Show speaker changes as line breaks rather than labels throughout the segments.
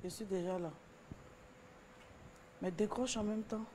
Je suis déjà là. Mais décroche en même temps.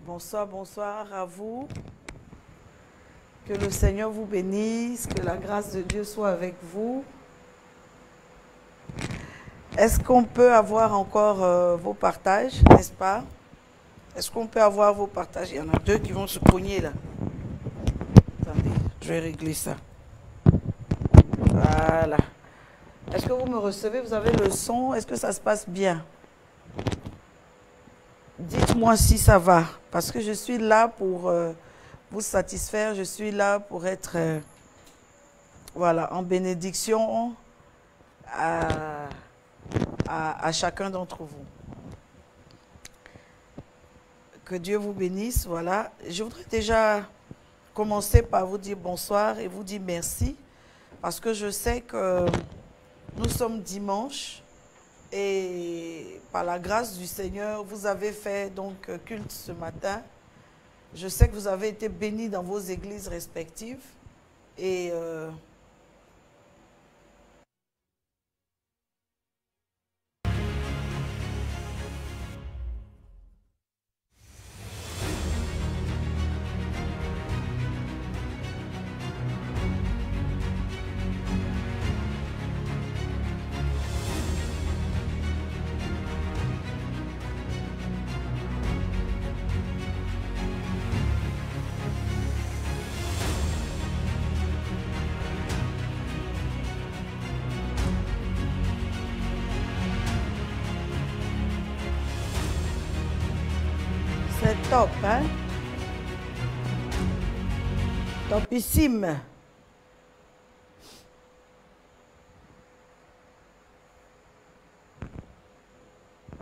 Bonsoir, bonsoir à vous. Que le Seigneur vous bénisse, que la grâce de Dieu soit avec vous. Est-ce qu'on peut avoir encore vos partages, n'est-ce pas? Est-ce qu'on peut avoir vos partages? Il y en a deux qui vont se cogner là. Attendez, je vais régler ça. Voilà. Est-ce que vous me recevez? Vous avez le son? Est-ce que ça se passe bien? Dites-moi si ça va, parce que je suis là pour vous satisfaire, je suis là pour être voilà, en bénédiction à chacun d'entre vous. Que Dieu vous bénisse, voilà. Je voudrais déjà commencer par vous dire bonsoir et vous dire merci, parce que je sais que nous sommes dimanche. Et par la grâce du Seigneur, vous avez fait donc culte ce matin. Je sais que vous avez été bénis dans vos églises respectives. Et c'est top, hein? Topissime.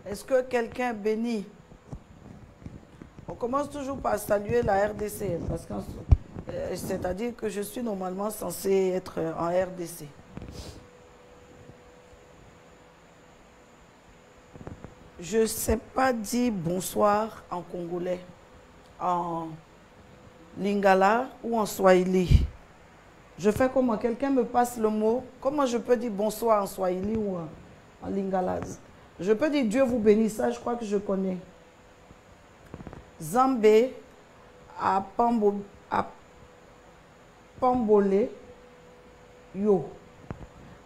Est-ce que quelqu'un bénit? On commence toujours par saluer la RDC, parce que c'est-à-dire que je suis normalement censé être en RDC. Je ne sais pas dire bonsoir en congolais, en lingala ou en swahili. Je fais comment? Quelqu'un me passe le mot. Comment je peux dire bonsoir en swahili ou en lingala? Je peux dire Dieu vous bénisse, ça je crois que je connais. Zambé à Pambole yo.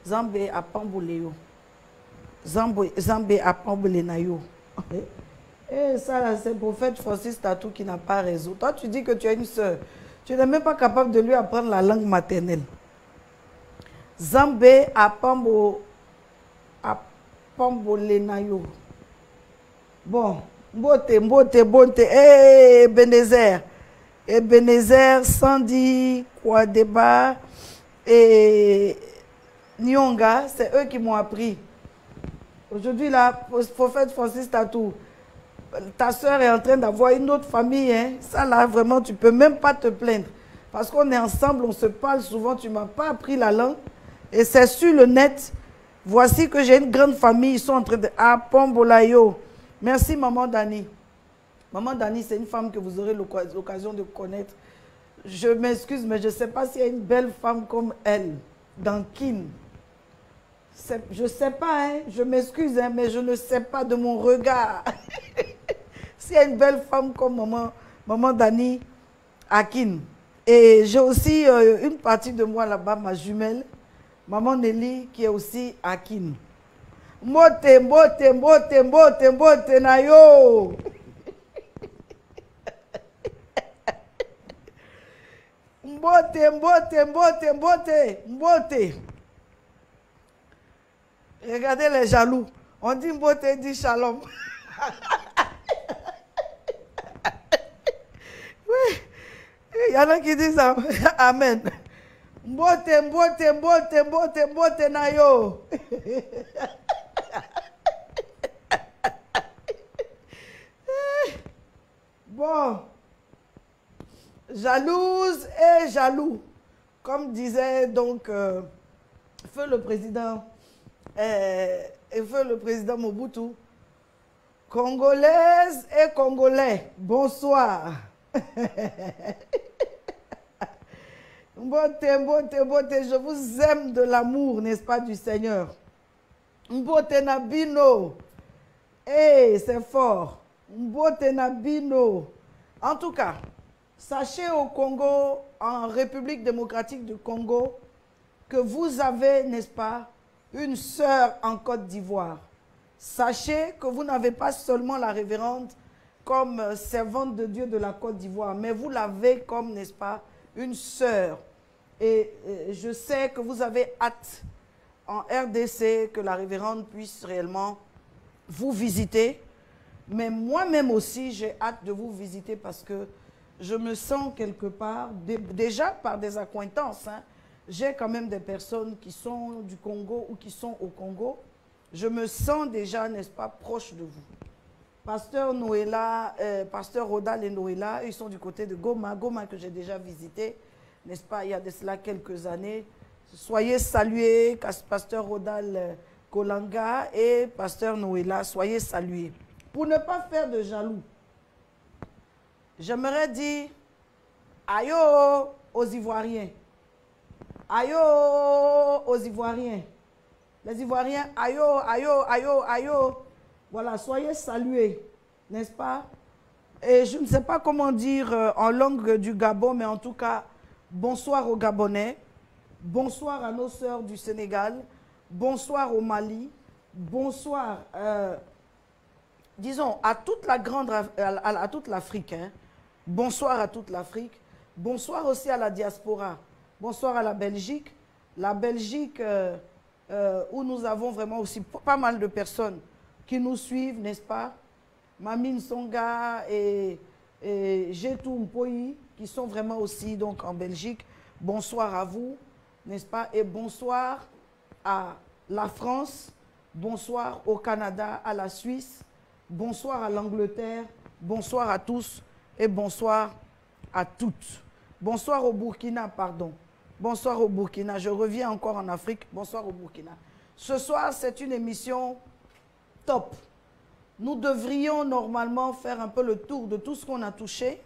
Zambé à Pambole yo. Zambé à Pambole na yo. Et ça là, c'est le prophète Francis Tatou qui n'a pas raison. Toi tu dis que tu as une soeur. Tu n'es même pas capable de lui apprendre la langue maternelle. Zambé à Pambole na yo. Bon, Mbote, Bendezer. Ebenezer, Sandy, Kwadeba et Nyonga, c'est eux qui m'ont appris. Aujourd'hui, là, prophète Francis Tatou, ta soeur est en train d'avoir une autre famille. Hein. Ça, là, vraiment, tu ne peux même pas te plaindre. Parce qu'on est ensemble, on se parle souvent, tu ne m'as pas appris la langue. Et c'est sur le net. Voici que j'ai une grande famille, ils sont en train de... Ah, Pombolayo. Merci, maman Dani. Maman Dani, c'est une femme que vous aurez l'occasion de connaître. Je m'excuse, mais je ne sais pas s'il y a une belle femme comme elle, dans Kin. Je ne sais pas, hein, je m'excuse, hein, mais je ne sais pas de mon regard. S'il y a une belle femme comme maman Dani à Kin. Et j'ai aussi une partie de moi là-bas, ma jumelle, maman Nelly, qui est aussi à Kin. Mbote, mbote, mbote, mbote, mbote, nayo. Mbote, mbote, mbote, mbote, mbote. Regardez les jaloux. On dit mbote, dit shalom. Oui. Il y en a qui disent amen. Mbote, mbote, mbote, mbote, mbote, nayo. Bon. Jalouse et jaloux. Comme disait donc feu le président Mobutu. Congolaises et Congolais, bonsoir. Mbote, mbote, mbote, je vous aime de l'amour, n'est-ce pas, du Seigneur. Mbote Nabino. Eh, c'est fort. Mbote Nabino. En tout cas, sachez au Congo, en République démocratique du Congo, que vous avez, n'est-ce pas, une sœur en Côte d'Ivoire. Sachez que vous n'avez pas seulement la révérende comme servante de Dieu de la Côte d'Ivoire, mais vous l'avez comme, n'est-ce pas, une sœur. Et je sais que vous avez hâte en RDC que la révérende puisse réellement vous visiter. Mais moi-même aussi, j'ai hâte de vous visiter parce que je me sens quelque part, déjà par des accointances, hein, j'ai quand même des personnes qui sont du Congo ou qui sont au Congo. Je me sens déjà, n'est-ce pas, proche de vous. Pasteur Noëlla, Pasteur Rodal et Noëlla, ils sont du côté de Goma, Goma que j'ai déjà visité, n'est-ce pas, il y a de cela quelques années. Soyez salués, Pasteur Rodal Kolanga et Pasteur Noëlla, soyez salués. Pour ne pas faire de jaloux, j'aimerais dire aïe aux Ivoiriens. Aïe aux Ivoiriens. Les Ivoiriens, aïe, aïe, aïe, aïe. Voilà, soyez salués, n'est-ce pas? Et je ne sais pas comment dire en langue du Gabon, mais en tout cas, bonsoir aux Gabonais, bonsoir à nos sœurs du Sénégal, bonsoir au Mali, bonsoir, disons, à toute la grande, à toute l'Afrique, hein. Bonsoir à toute l'Afrique, bonsoir aussi à la diaspora, bonsoir à la Belgique où nous avons vraiment aussi pas mal de personnes qui nous suivent, n'est-ce pas? Mamine Songa et Jetou Mpoyi, qui sont vraiment aussi donc en Belgique. Bonsoir à vous, n'est-ce pas? Et bonsoir à la France, bonsoir au Canada, à la Suisse, bonsoir à l'Angleterre, bonsoir à tous et bonsoir à toutes. Bonsoir au Burkina, pardon. Bonsoir au Burkina. Je reviens encore en Afrique. Bonsoir au Burkina. Ce soir, c'est une émission top. Nous devrions normalement faire un peu le tour de tout ce qu'on a touché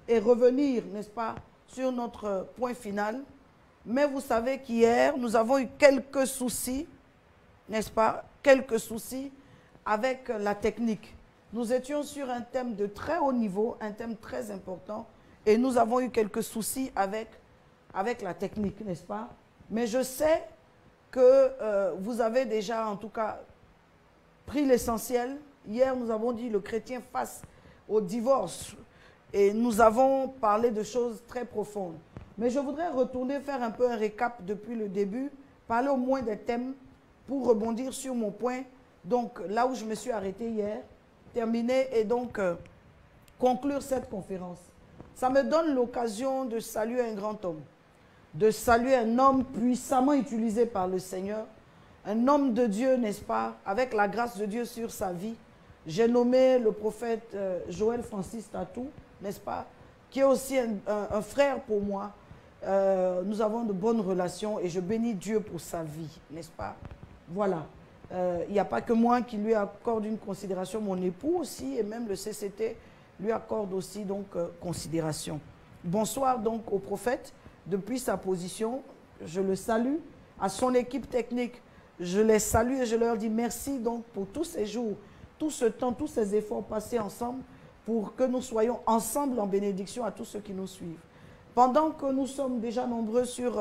et revenir, n'est-ce pas, sur notre point final. Mais vous savez qu'hier, nous avons eu quelques soucis, n'est-ce pas, quelques soucis avec la technique. Nous étions sur un thème de très haut niveau, un thème très important, et nous avons eu quelques soucis avec la technique, n'est-ce pas? Mais je sais que vous avez déjà, en tout cas, pris l'essentiel. Hier, nous avons dit le chrétien face au divorce. Et nous avons parlé de choses très profondes. Mais je voudrais retourner faire un peu un récap depuis le début, parler au moins des thèmes pour rebondir sur mon point. Donc, là où je me suis arrêté hier, terminer et donc conclure cette conférence. ça me donne l'occasion de saluer un grand homme, de saluer un homme puissamment utilisé par le Seigneur, un homme de Dieu, n'est-ce pas, avec la grâce de Dieu sur sa vie. J'ai nommé le prophète Joël Francis Tatou, n'est-ce pas, qui est aussi un frère pour moi. Nous avons de bonnes relations et je bénis Dieu pour sa vie, n'est-ce pas? Voilà. Il n'y a pas que moi qui lui accorde une considération, mon époux aussi, et même le CCT lui accorde aussi donc considération. Bonsoir donc au prophète, depuis sa position, je le salue. À son équipe technique, je les salue et je leur dis merci donc pour tous ces jours, tout ce temps, tous ces efforts passés ensemble pour que nous soyons ensemble en bénédiction à tous ceux qui nous suivent. Pendant que nous sommes déjà nombreux sur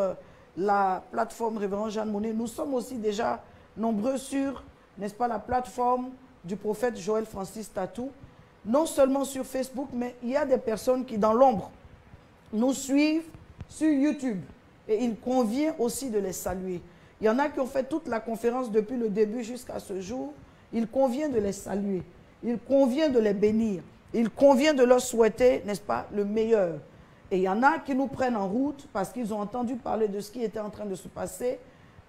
la plateforme Révérend Jeanne Monnet, nous sommes aussi déjà nombreux sur, n'est-ce pas, la plateforme du prophète Joël Francis Tatou. Non seulement sur Facebook, mais il y a des personnes qui, dans l'ombre, nous suivent sur YouTube. Et il convient aussi de les saluer. Il y en a qui ont fait toute la conférence depuis le début jusqu'à ce jour. Il convient de les saluer. Il convient de les bénir. Il convient de leur souhaiter, n'est-ce pas, le meilleur. Et il y en a qui nous prennent en route parce qu'ils ont entendu parler de ce qui était en train de se passer.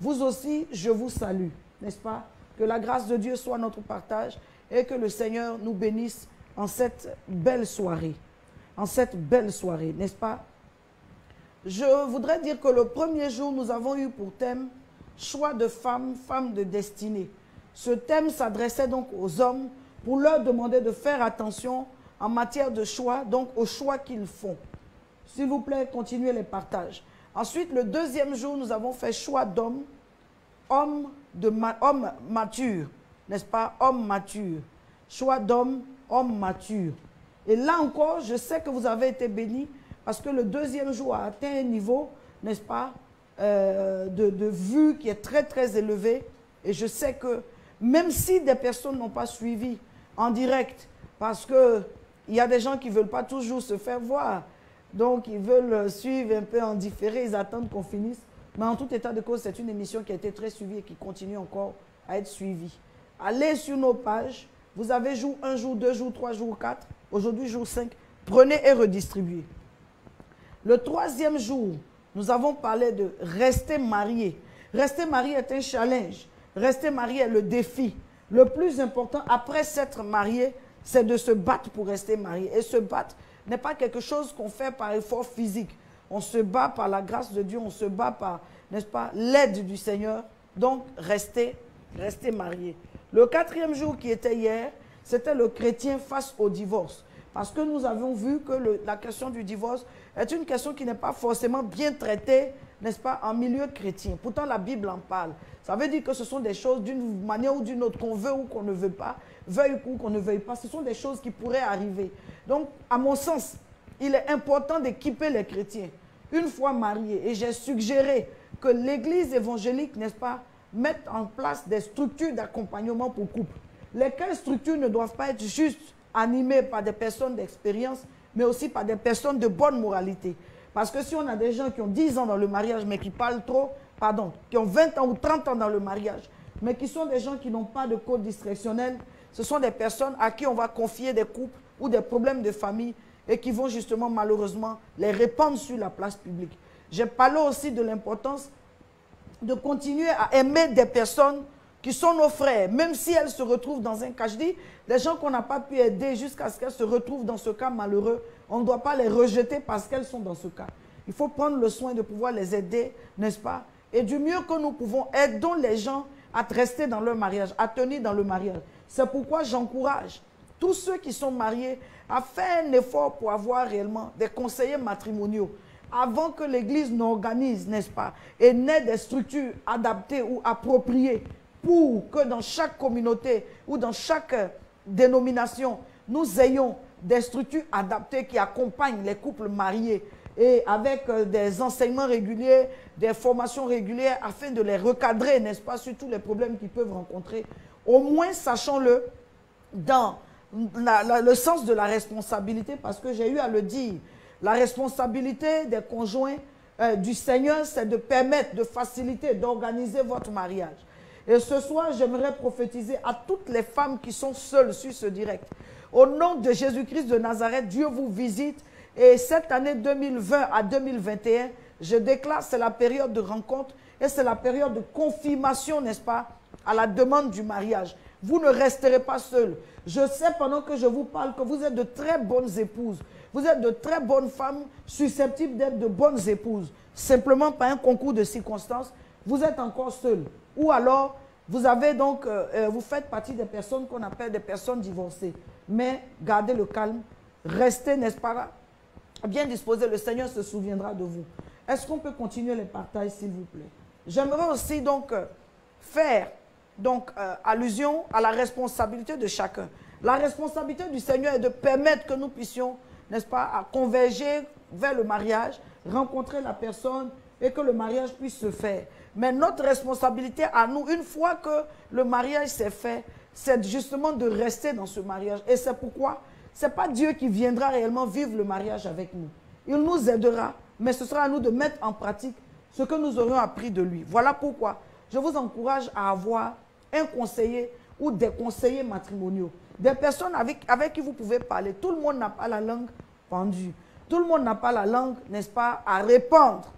Vous aussi, je vous salue, n'est-ce pas? Que la grâce de Dieu soit notre partage et que le Seigneur nous bénisse en cette belle soirée. En cette belle soirée, n'est-ce pas? Je voudrais dire que le premier jour, nous avons eu pour thème « Choix de femmes, femmes de destinée ». Ce thème s'adressait donc aux hommes pour leur demander de faire attention en matière de choix, donc aux choix qu'ils font. S'il vous plaît, continuez les partages. Ensuite, le deuxième jour, nous avons fait choix d'hommes, hommes matures, n'est-ce pas? Hommes matures. Choix d'hommes, hommes matures. Et là encore, je sais que vous avez été bénis parce que le deuxième jour a atteint un niveau, n'est-ce pas, de vue qui est très, très élevé. Et je sais que même si des personnes n'ont pas suivi en direct, parce qu'il y a des gens qui ne veulent pas toujours se faire voir, donc ils veulent suivre un peu en différé, ils attendent qu'on finisse. Mais en tout état de cause, c'est une émission qui a été très suivie et qui continue encore à être suivie. Allez sur nos pages, vous avez jour 1 jour, 2 jours, 3 jours, 4, aujourd'hui jour 5, prenez et redistribuez. Le troisième jour, nous avons parlé de rester marié. Rester marié est un challenge. Rester marié est le défi. Le plus important, après s'être marié, c'est de se battre pour rester marié. Et se battre n'est pas quelque chose qu'on fait par effort physique. On se bat par la grâce de Dieu, on se bat par, n'est-ce pas, l'aide du Seigneur. Donc, rester marié. Le quatrième jour qui était hier, c'était le chrétien face au divorce. Parce que nous avons vu que la question du divorce est une question qui n'est pas forcément bien traitée, n'est-ce pas, en milieu chrétien. Pourtant, la Bible en parle. Ça veut dire que ce sont des choses d'une manière ou d'une autre, qu'on veut ou qu'on ne veut pas, veuille ou qu'on ne veuille pas. Ce sont des choses qui pourraient arriver. Donc, à mon sens, il est important d'équiper les chrétiens une fois mariés. Et j'ai suggéré que l'Église évangélique, n'est-ce pas, mette en place des structures d'accompagnement pour couples. Lesquelles structures ne doivent pas être juste animées par des personnes d'expérience, mais aussi par des personnes de bonne moralité. Parce que si on a des gens qui ont 10 ans dans le mariage, mais qui parlent trop, pardon, qui ont 20 ans ou 30 ans dans le mariage, mais qui sont des gens qui n'ont pas de code discrétionnel, ce sont des personnes à qui on va confier des couples ou des problèmes de famille et qui vont justement malheureusement les répandre sur la place publique. J'ai parlé aussi de l'importance de continuer à aimer des personnes qui sont nos frères, même si elles se retrouvent dans un cas. Je dis, des gens qu'on n'a pas pu aider jusqu'à ce qu'elles se retrouvent dans ce cas malheureux, on ne doit pas les rejeter parce qu'elles sont dans ce cas. Il faut prendre le soin de pouvoir les aider, n'est-ce pas? Et du mieux que nous pouvons, aidons les gens à rester dans leur mariage, à tenir dans le mariage. C'est pourquoi j'encourage tous ceux qui sont mariés à faire un effort pour avoir réellement des conseillers matrimoniaux avant que l'Église n'organise, n'est-ce pas, et n'ait des structures adaptées ou appropriées pour que dans chaque communauté ou dans chaque dénomination, nous ayons des structures adaptées qui accompagnent les couples mariés et avec des enseignements réguliers, des formations régulières afin de les recadrer, n'est-ce pas, sur tous les problèmes qu'ils peuvent rencontrer. Au moins, sachons-le dans le sens de la responsabilité, parce que j'ai eu à le dire, la responsabilité des conjoints du Seigneur, c'est de permettre, de faciliter, d'organiser votre mariage. Et ce soir, j'aimerais prophétiser à toutes les femmes qui sont seules sur ce direct. Au nom de Jésus-Christ de Nazareth, Dieu vous visite Et cette année 2020 à 2021, je déclare, c'est la période de rencontre et c'est la période de confirmation, n'est-ce pas, à la demande du mariage. Vous ne resterez pas seul. Je sais pendant que je vous parle que vous êtes de très bonnes épouses. Vous êtes de très bonnes femmes susceptibles d'être de bonnes épouses. Simplement par un concours de circonstances, vous êtes encore seul. Ou alors, vous avez donc, vous faites partie des personnes qu'on appelle des personnes divorcées. Mais gardez le calme, restez, n'est-ce pas, bien disposés. Le Seigneur se souviendra de vous. Est-ce qu'on peut continuer les partages, s'il vous plaît? J'aimerais aussi donc faire allusion à la responsabilité de chacun. La responsabilité du Seigneur est de permettre que nous puissions, n'est-ce pas, à converger vers le mariage, rencontrer la personne et que le mariage puisse se faire. Mais notre responsabilité à nous, une fois que le mariage s'est fait, c'est justement de rester dans ce mariage. Et c'est pourquoi ce n'est pas Dieu qui viendra réellement vivre le mariage avec nous. Il nous aidera, mais ce sera à nous de mettre en pratique ce que nous aurions appris de lui. Voilà pourquoi je vous encourage à avoir un conseiller ou des conseillers matrimoniaux. Des personnes avec qui vous pouvez parler. Tout le monde n'a pas la langue pendue. Tout le monde n'a pas la langue, n'est-ce pas, à répandre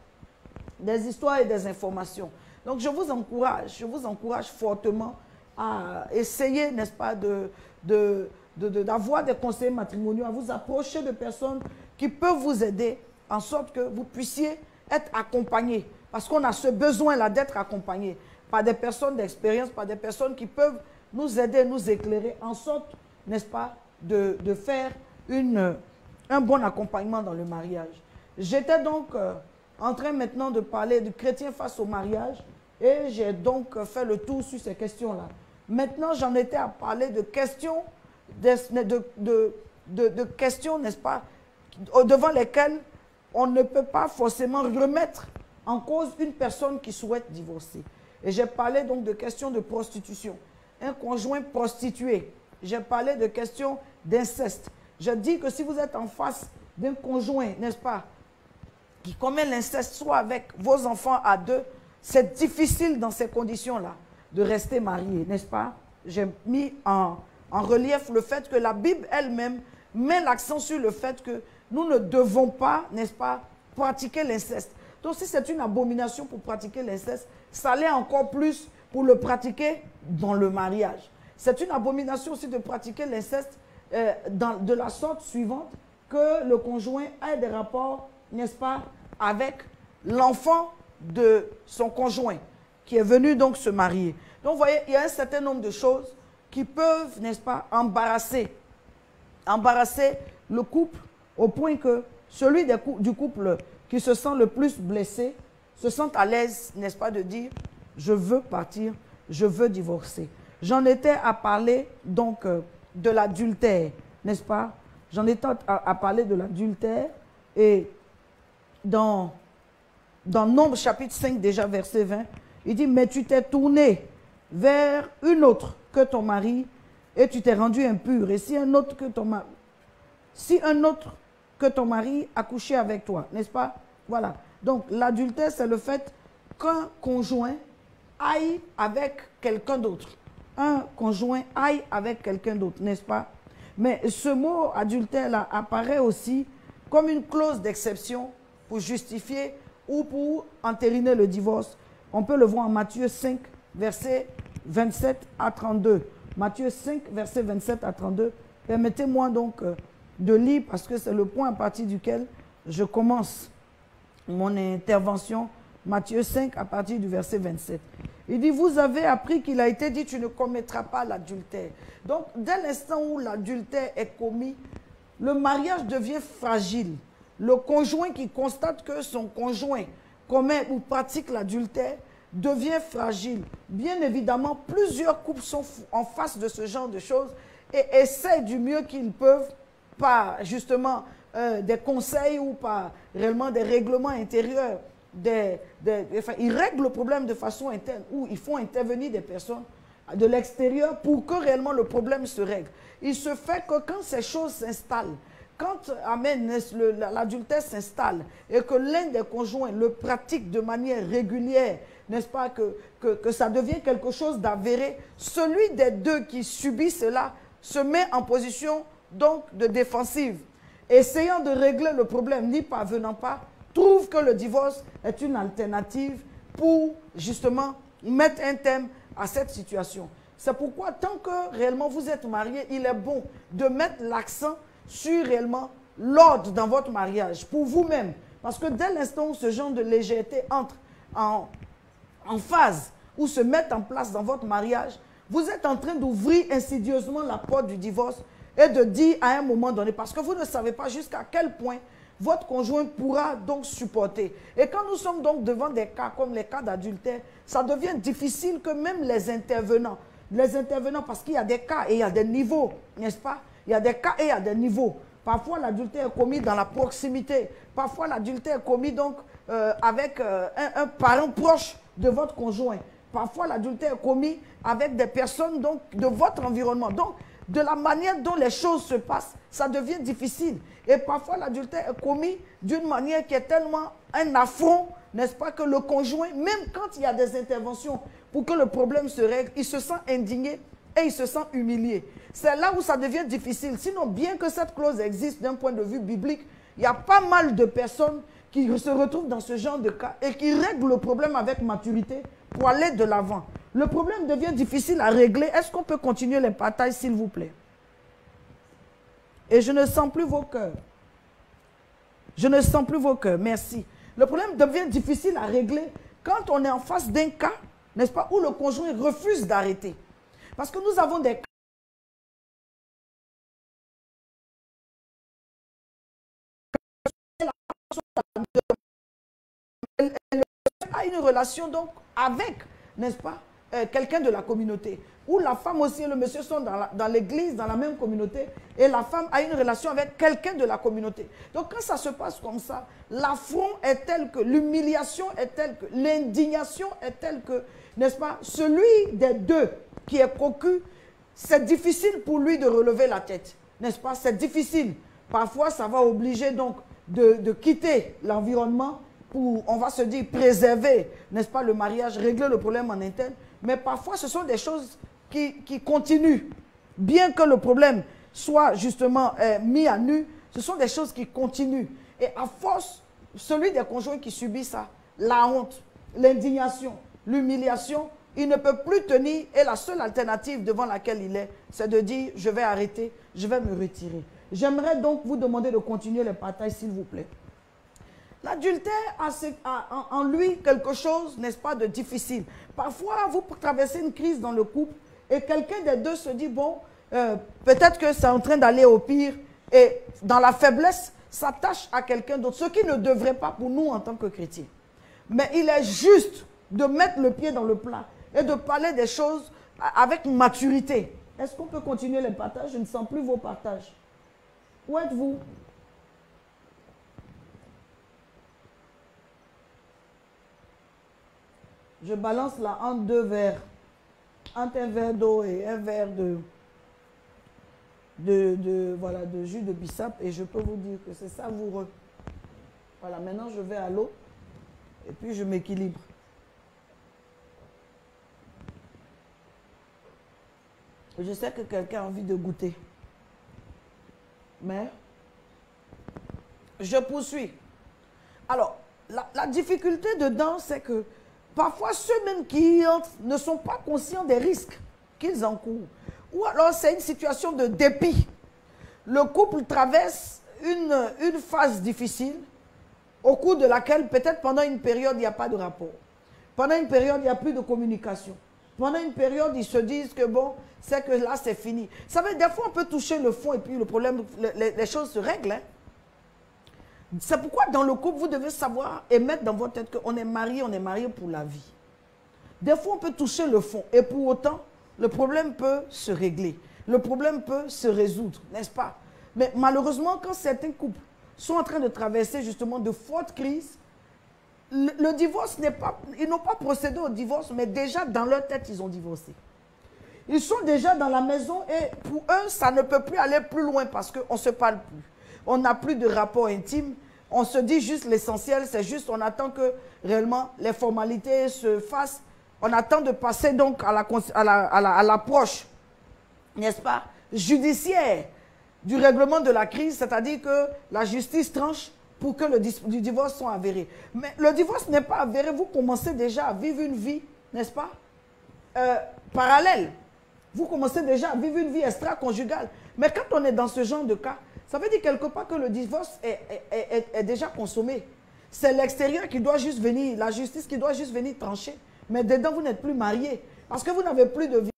des histoires et des informations. Donc je vous encourage fortement à essayer, n'est-ce pas, d'avoir des conseillers matrimoniaux, à vous approcher de personnes qui peuvent vous aider en sorte que vous puissiez être accompagnés. Parce qu'on a ce besoin-là d'être accompagnés par des personnes d'expérience, par des personnes qui peuvent nous aider, nous éclairer, en sorte, n'est-ce pas, de faire un bon accompagnement dans le mariage. J'étais donc en train maintenant de parler du chrétien face au mariage et j'ai donc fait le tour sur ces questions-là. Maintenant, j'en étais à parler de questions, de questions, n'est-ce pas, devant lesquelles on ne peut pas forcément remettre en cause une personne qui souhaite divorcer. Et j'ai parlé donc de questions de prostitution, un conjoint prostitué. J'ai parlé de questions d'inceste. Je dis que si vous êtes en face d'un conjoint, n'est-ce pas, qui commet l'inceste, soit avec vos enfants à deux, c'est difficile dans ces conditions-là de rester marié, n'est-ce pas? J'ai mis en relief le fait que la Bible elle-même met l'accent sur le fait que nous ne devons pas, n'est-ce pas, pratiquer l'inceste. Donc si c'est une abomination pour pratiquer l'inceste, ça l'est encore plus pour le pratiquer dans le mariage. C'est une abomination aussi de pratiquer l'inceste de la sorte suivante, que le conjoint ait des rapports, n'est-ce pas, avec l'enfant de son conjoint, qui est venu donc se marier. Donc vous voyez, il y a un certain nombre de choses qui peuvent, n'est-ce pas, embarrasser le couple, au point que celui du couple qui se sent le plus blessé, se sent à l'aise, n'est-ce pas, de dire « je veux partir, je veux divorcer ». J'en étais à parler donc de l'adultère, n'est-ce pas? J'en étais à parler de l'adultère et dans Nombres chapitre 5 déjà verset 20, il dit « mais tu t'es tourné vers une autre que ton mari et tu t'es rendu impur. Et si un autre que ton mari a couché avec toi, n'est-ce pas? » Voilà. Donc l'adultère, c'est le fait qu'un conjoint aille avec quelqu'un d'autre. Un conjoint aille avec quelqu'un d'autre, n'est-ce pas? Mais ce mot adultère-là apparaît aussi comme une clause d'exception pour justifier ou pour entériner le divorce. On peut le voir en Matthieu 5, versets 27 à 32. Matthieu 5, versets 27 à 32. Permettez-moi donc de lire parce que c'est le point à partir duquel je commence mon intervention. Matthieu 5, à partir du verset 27. Il dit, vous avez appris qu'il a été dit, tu ne commettras pas l'adultère. Donc, dès l'instant où l'adultère est commis, le mariage devient fragile. Le conjoint qui constate que son conjoint commet ou pratique l'adultère devient fragile. Bien évidemment, plusieurs couples sont en face de ce genre de choses et essaient du mieux qu'ils peuvent par justement des conseils ou par réellement des règlements intérieurs. Ils règlent le problème de façon interne ou ils font intervenir des personnes de l'extérieur pour que réellement le problème se règle. Il se fait que quand ces choses s'installent, quand l'adultère s'installe et que l'un des conjoints le pratique de manière régulière, n'est-ce pas, que ça devient quelque chose d'avéré, celui des deux qui subit cela se met en position donc de défensive.
essayant de régler le problème, n'y parvenant pas, trouvent que le divorce est une alternative pour justement mettre un terme à cette situation. C'est pourquoi, tant que réellement vous êtes mariés, il est bon de mettre l'accent sur réellement l'ordre dans votre mariage, pour vous-même. Parce que dès l'instant où ce genre de légèreté entre en phase, ou se met en place dans votre mariage, vous êtes en train d'ouvrir insidieusement la porte du divorce et de dire à un moment donné, parce que vous ne savez pas jusqu'à quel point votre conjoint pourra donc supporter. Et quand nous sommes donc devant des cas comme les cas d'adultère, ça devient difficile que même les intervenants, parce qu'il y a des cas et il y a des niveaux, n'est-ce pas? Il y a des cas et il y a des niveaux. Parfois, l'adultère est commis dans la proximité. Parfois, l'adultère est commis donc avec un parent proche de votre conjoint. Parfois, l'adultère est commis avec des personnes donc, de votre environnement. Donc, de la manière dont les choses se passent, ça devient difficile. Et parfois, l'adultère est commis d'une manière qui est tellement un affront, n'est-ce pas, que le conjoint, même quand il y a des interventions pour que le problème se règle, il se sent indigné et il se sent humilié. C'est là où ça devient difficile. Sinon, bien que cette clause existe d'un point de vue biblique, il y a pas mal de personnes qui se retrouvent dans ce genre de cas et qui règlent le problème avec maturité pour aller de l'avant. Le problème devient difficile à régler. Est-ce qu'on peut continuer les partages, s'il vous plaît? Et je ne sens plus vos cœurs. Je ne sens plus vos cœurs. Merci. Le problème devient difficile à régler quand on est en face d'un cas, n'est-ce pas, où le conjoint refuse d'arrêter. Parce que nous avons des cas elle a une relation donc avec, n'est-ce pas, quelqu'un de la communauté. Où la femme aussi et le monsieur sont dans l'église, dans la même communauté, et la femme a une relation avec quelqu'un de la communauté. Donc quand ça se passe comme ça, l'affront est tel que, l'humiliation est telle que, l'indignation est telle que, n'est-ce pas, celui des deux qui est cocu, c'est difficile pour lui de relever la tête, n'est-ce pas, c'est difficile. Parfois, ça va obliger donc de quitter l'environnement pour, on va se dire, préserver, n'est-ce pas, le mariage, régler le problème en interne. Mais parfois, ce sont des choses qui continuent. Bien que le problème soit justement mis à nu, ce sont des choses qui continuent. Et à force, celui des conjoints qui subit ça, la honte, l'indignation, l'humiliation, il ne peut plus tenir et la seule alternative devant laquelle il est, c'est de dire, je vais arrêter, je vais me retirer. J'aimerais donc vous demander de continuer les partages, s'il vous plaît. L'adultère a en lui quelque chose, n'est-ce pas, de difficile. Parfois, vous traversez une crise dans le couple et quelqu'un des deux se dit, bon, peut-être que c'est en train d'aller au pire et dans la faiblesse, s'attache à quelqu'un d'autre, ce qui ne devrait pas pour nous en tant que chrétiens. Mais il est juste de mettre le pied dans le plat et de parler des choses avec maturité. Est-ce qu'on peut continuer les partages? Je ne sens plus vos partages. Où êtes-vous? Je balance là entre deux verres, entre un verre d'eau et un verre de jus de bissap, et je peux vous dire que c'est savoureux. Voilà, maintenant je vais à l'eau et puis je m'équilibre. Je sais que quelqu'un a envie de goûter. Mais je poursuis. Alors, la difficulté dedans, c'est que parfois, ceux-mêmes qui y entrent ne sont pas conscients des risques qu'ils encourent. Ou alors, c'est une situation de dépit. Le couple traverse une phase difficile au cours de laquelle, peut-être pendant une période, il n'y a pas de rapport. Pendant une période, il n'y a plus de communication. Pendant une période, ils se disent que bon, c'est que là, c'est fini. Vous savez, des fois, on peut toucher le fond et puis le problème, les choses se règlent. Hein? C'est pourquoi dans le couple, vous devez savoir et mettre dans votre tête qu'on est marié pour la vie. Des fois, on peut toucher le fond et pour autant, le problème peut se régler. Le problème peut se résoudre, n'est-ce pas? Mais malheureusement, quand certains couples sont en train de traverser justement de fortes crises, le divorce n'est pas... Ils n'ont pas procédé au divorce, mais déjà dans leur tête, ils ont divorcé. Ils sont déjà dans la maison et pour eux, ça ne peut plus aller plus loin parce qu'on ne se parle plus. On n'a plus de rapport intime. On se dit juste l'essentiel, c'est juste on attend que réellement les formalités se fassent. On attend de passer donc à l'approche, n'est-ce pas, judiciaire. du règlement de la crise, c'est-à-dire que la justice tranche pour que le divorce soit avéré. Mais le divorce n'est pas avéré, vous commencez déjà à vivre une vie, n'est-ce pas, parallèle. Vous commencez déjà à vivre une vie extra-conjugale. Mais quand on est dans ce genre de cas, ça veut dire quelque part que le divorce est déjà consommé. C'est l'extérieur qui doit juste venir, la justice qui doit juste venir trancher. Mais dedans, vous n'êtes plus marié. Parce que vous n'avez plus de vie.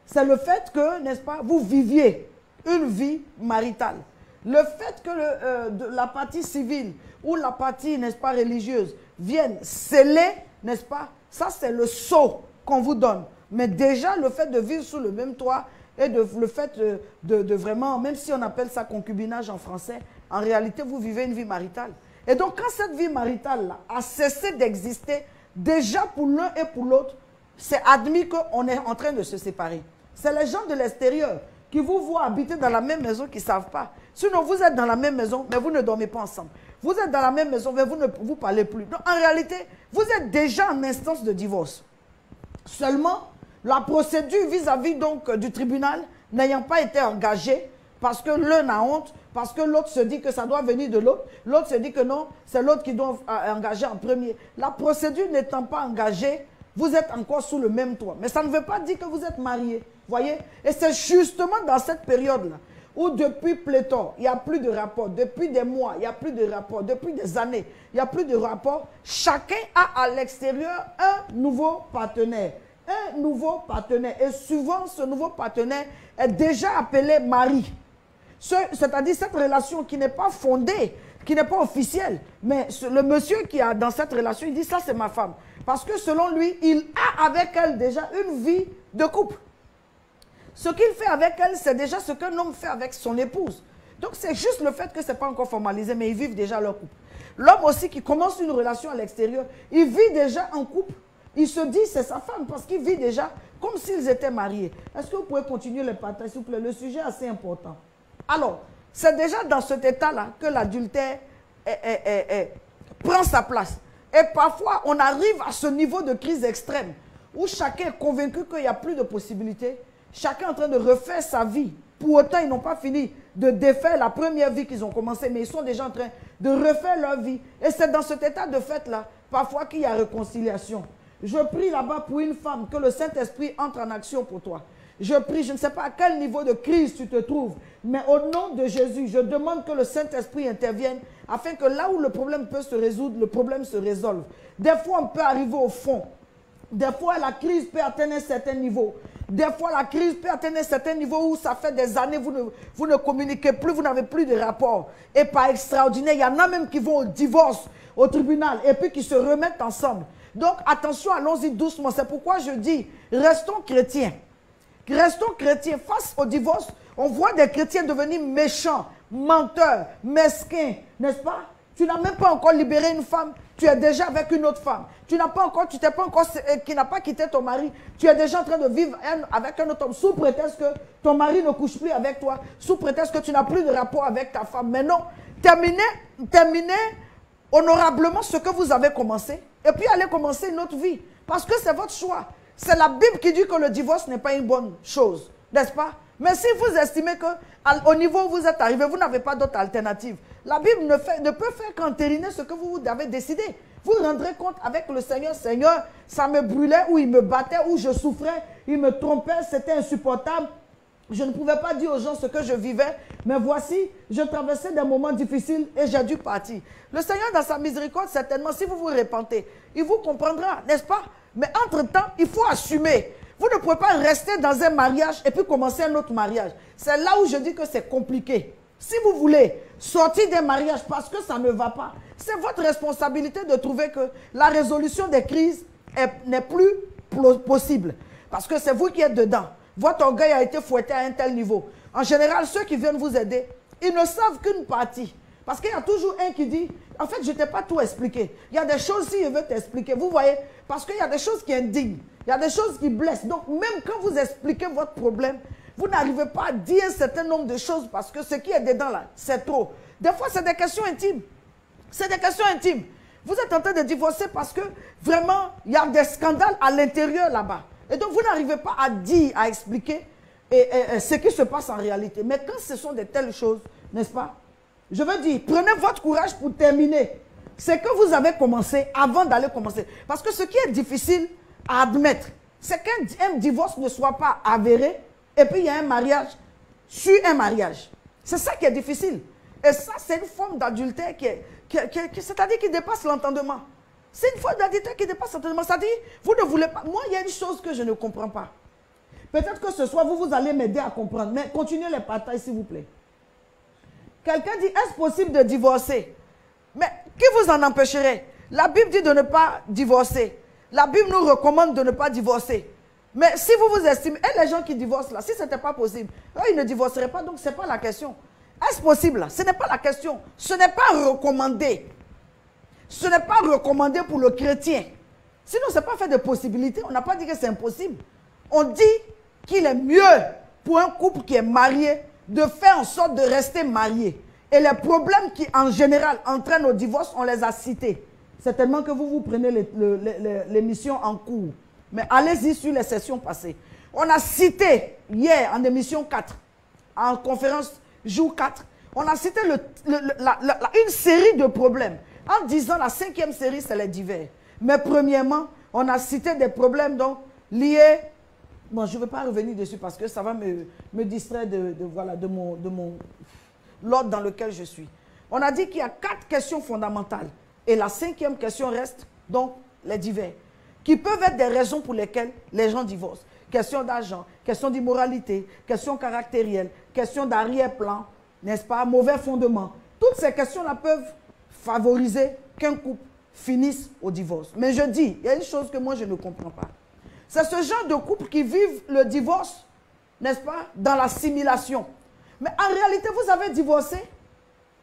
C'est le fait que, n'est-ce pas, vous viviez une vie maritale. Le fait que la partie civile ou la partie, n'est-ce pas, religieuse vienne sceller, n'est-ce pas, ça c'est le sceau qu'on vous donne. Mais déjà, le fait de vivre sous le même toit et le fait de vraiment, même si on appelle ça concubinage en français, en réalité, vous vivez une vie maritale. Et donc, quand cette vie maritale-là a cessé d'exister, déjà pour l'un et pour l'autre, c'est admis qu'on est en train de se séparer. C'est les gens de l'extérieur qui vous voient habiter dans la même maison qui ne savent pas. Sinon, vous êtes dans la même maison, mais vous ne dormez pas ensemble. Vous êtes dans la même maison, mais vous ne vous parlez plus. Donc, en réalité, vous êtes déjà en instance de divorce. Seulement, la procédure vis-à-vis donc du tribunal n'ayant pas été engagée, parce que l'un a honte, parce que l'autre se dit que ça doit venir de l'autre, l'autre se dit que non, c'est l'autre qui doit engager en premier. La procédure n'étant pas engagée, vous êtes encore sous le même toit. Mais ça ne veut pas dire que vous êtes mariés, voyez. Et c'est justement dans cette période-là, où depuis pléthore, il n'y a plus de rapport, depuis des mois, il n'y a plus de rapport, depuis des années, il n'y a plus de rapport. Chacun a à l'extérieur un nouveau partenaire. Un nouveau partenaire. Et souvent, ce nouveau partenaire est déjà appelé mari. C'est-à-dire cette relation qui n'est pas fondée, qui n'est pas officielle. Mais le monsieur qui a dans cette relation, il dit ça c'est ma femme. Parce que selon lui, il a avec elle déjà une vie de couple. Ce qu'il fait avec elle, c'est déjà ce qu'un homme fait avec son épouse. Donc c'est juste le fait que ce n'est pas encore formalisé, mais ils vivent déjà leur couple. L'homme aussi qui commence une relation à l'extérieur, il vit déjà en couple. Il se dit c'est sa femme parce qu'il vit déjà comme s'ils étaient mariés. Est-ce que vous pouvez continuer le partage, s'il vous plaît? Le sujet est assez important. Alors, c'est déjà dans cet état-là que l'adultère prend sa place. Et parfois, on arrive à ce niveau de crise extrême où chacun est convaincu qu'il n'y a plus de possibilités. Chacun est en train de refaire sa vie. Pour autant, ils n'ont pas fini de défaire la première vie qu'ils ont commencé, mais ils sont déjà en train de refaire leur vie. Et c'est dans cet état de fait-là, parfois, qu'il y a réconciliation. Je prie là-bas pour une femme, que le Saint-Esprit entre en action pour toi. Je prie, je ne sais pas à quel niveau de crise tu te trouves, mais au nom de Jésus, je demande que le Saint-Esprit intervienne afin que là où le problème peut se résoudre, le problème se résolve. Des fois, on peut arriver au fond. Des fois, la crise peut atteindre un certain niveau. Des fois, la crise peut atteindre un certain niveau où ça fait des années, vous ne communiquez plus, vous n'avez plus de rapport. Et par extraordinaire, il y en a même qui vont au divorce, au tribunal, et puis qui se remettent ensemble. Donc, attention, allons-y doucement. C'est pourquoi je dis, restons chrétiens. Restons chrétiens. Face au divorce, on voit des chrétiens devenir méchants, menteurs, mesquins, n'est-ce pas? Tu n'as même pas encore libéré une femme, tu es déjà avec une autre femme. Tu n'as pas encore, qui n'a pas quitté ton mari, tu es déjà en train de vivre avec un autre homme, sous prétexte que ton mari ne couche plus avec toi, sous prétexte que tu n'as plus de rapport avec ta femme. Mais non, terminez honorablement ce que vous avez commencé, et puis allez commencer une autre vie. Parce que c'est votre choix. C'est la Bible qui dit que le divorce n'est pas une bonne chose, n'est-ce pas? Mais si vous estimez qu'au niveau où vous êtes arrivé, vous n'avez pas d'autre alternative, la Bible ne peut faire qu'entériner ce que vous avez décidé. Vous rendrez compte avec le Seigneur, Seigneur, ça me brûlait, ou il me battait, ou je souffrais, il me trompait, c'était insupportable. Je ne pouvais pas dire aux gens ce que je vivais, mais voici, je traversais des moments difficiles et j'ai dû partir. Le Seigneur, dans sa miséricorde, certainement, si vous vous repentez, il vous comprendra, n'est-ce pas? Mais entre-temps, il faut assumer. Vous ne pouvez pas rester dans un mariage et puis commencer un autre mariage. C'est là où je dis que c'est compliqué. Si vous voulez sortir d'un mariage parce que ça ne va pas, c'est votre responsabilité de trouver que la résolution des crises n'est plus possible. Parce que c'est vous qui êtes dedans. Votre orgueil a été fouetté à un tel niveau. En général, ceux qui viennent vous aider, ils ne savent qu'une partie. Parce qu'il y a toujours un qui dit, en fait, je ne t'ai pas tout expliqué. Il y a des choses, si je veux t'expliquer, vous voyez, parce qu'il y a des choses qui indignent, il y a des choses qui blessent. Donc, même quand vous expliquez votre problème, vous n'arrivez pas à dire un certain nombre de choses parce que ce qui est dedans là, c'est trop. Des fois, c'est des questions intimes. C'est des questions intimes. Vous êtes en train de divorcer parce que vraiment, il y a des scandales à l'intérieur là-bas. Et donc, vous n'arrivez pas à dire, à expliquer ce qui se passe en réalité. Mais quand ce sont de telles choses, n'est-ce pas? Je veux dire, prenez votre courage pour terminer ce que vous avez commencé avant d'aller commencer. Parce que ce qui est difficile à admettre, c'est qu'un divorce ne soit pas avéré et puis il y a un mariage sur un mariage. C'est ça qui est difficile. Et ça, c'est une forme d'adultère c'est-à-dire qui dépasse l'entendement. C'est une forme d'adultère qui dépasse l'entendement. C'est-à-dire, vous ne voulez pas... Moi, il y a une chose que je ne comprends pas. Peut-être que ce soir, vous allez m'aider à comprendre. Mais continuez les partages, s'il vous plaît. Quelqu'un dit, est-ce possible de divorcer? Mais qui vous en empêcherait? La Bible dit de ne pas divorcer. La Bible nous recommande de ne pas divorcer. Mais si vous vous estimez, et les gens qui divorcent là, si ce n'était pas possible, eux, ils ne divorceraient pas, donc ce n'est pas la question. Est-ce possible là? Ce n'est pas la question. Ce n'est pas recommandé. Ce n'est pas recommandé pour le chrétien. Sinon, ce n'est pas fait de possibilité. On n'a pas dit que c'est impossible. On dit qu'il est mieux pour un couple qui est marié de faire en sorte de rester marié. Et les problèmes qui, en général, entraînent au divorce, on les a cités. Certainement que vous prenez l'émission en cours. Mais allez-y sur les sessions passées. On a cité hier en émission 4, en conférence jour 4, on a cité une série de problèmes. En disant la 5e série, c'est les divers. Mais premièrement, on a cité des problèmes donc, liés... Bon, je ne vais pas revenir dessus parce que ça va me distraire de l'ordre dans lequel je suis. On a dit qu'il y a 4 questions fondamentales. Et la 5e question reste donc les divers, qui peuvent être des raisons pour lesquelles les gens divorcent. Question d'argent, question d'immoralité, question caractérielle, question d'arrière-plan, n'est-ce pas, mauvais fondement. Toutes ces questions-là peuvent favoriser qu'un couple finisse au divorce. Mais je dis, il y a une chose que moi je ne comprends pas. C'est ce genre de couple qui vivent le divorce, n'est-ce pas, dans l'assimilation. Mais en réalité, vous avez divorcé.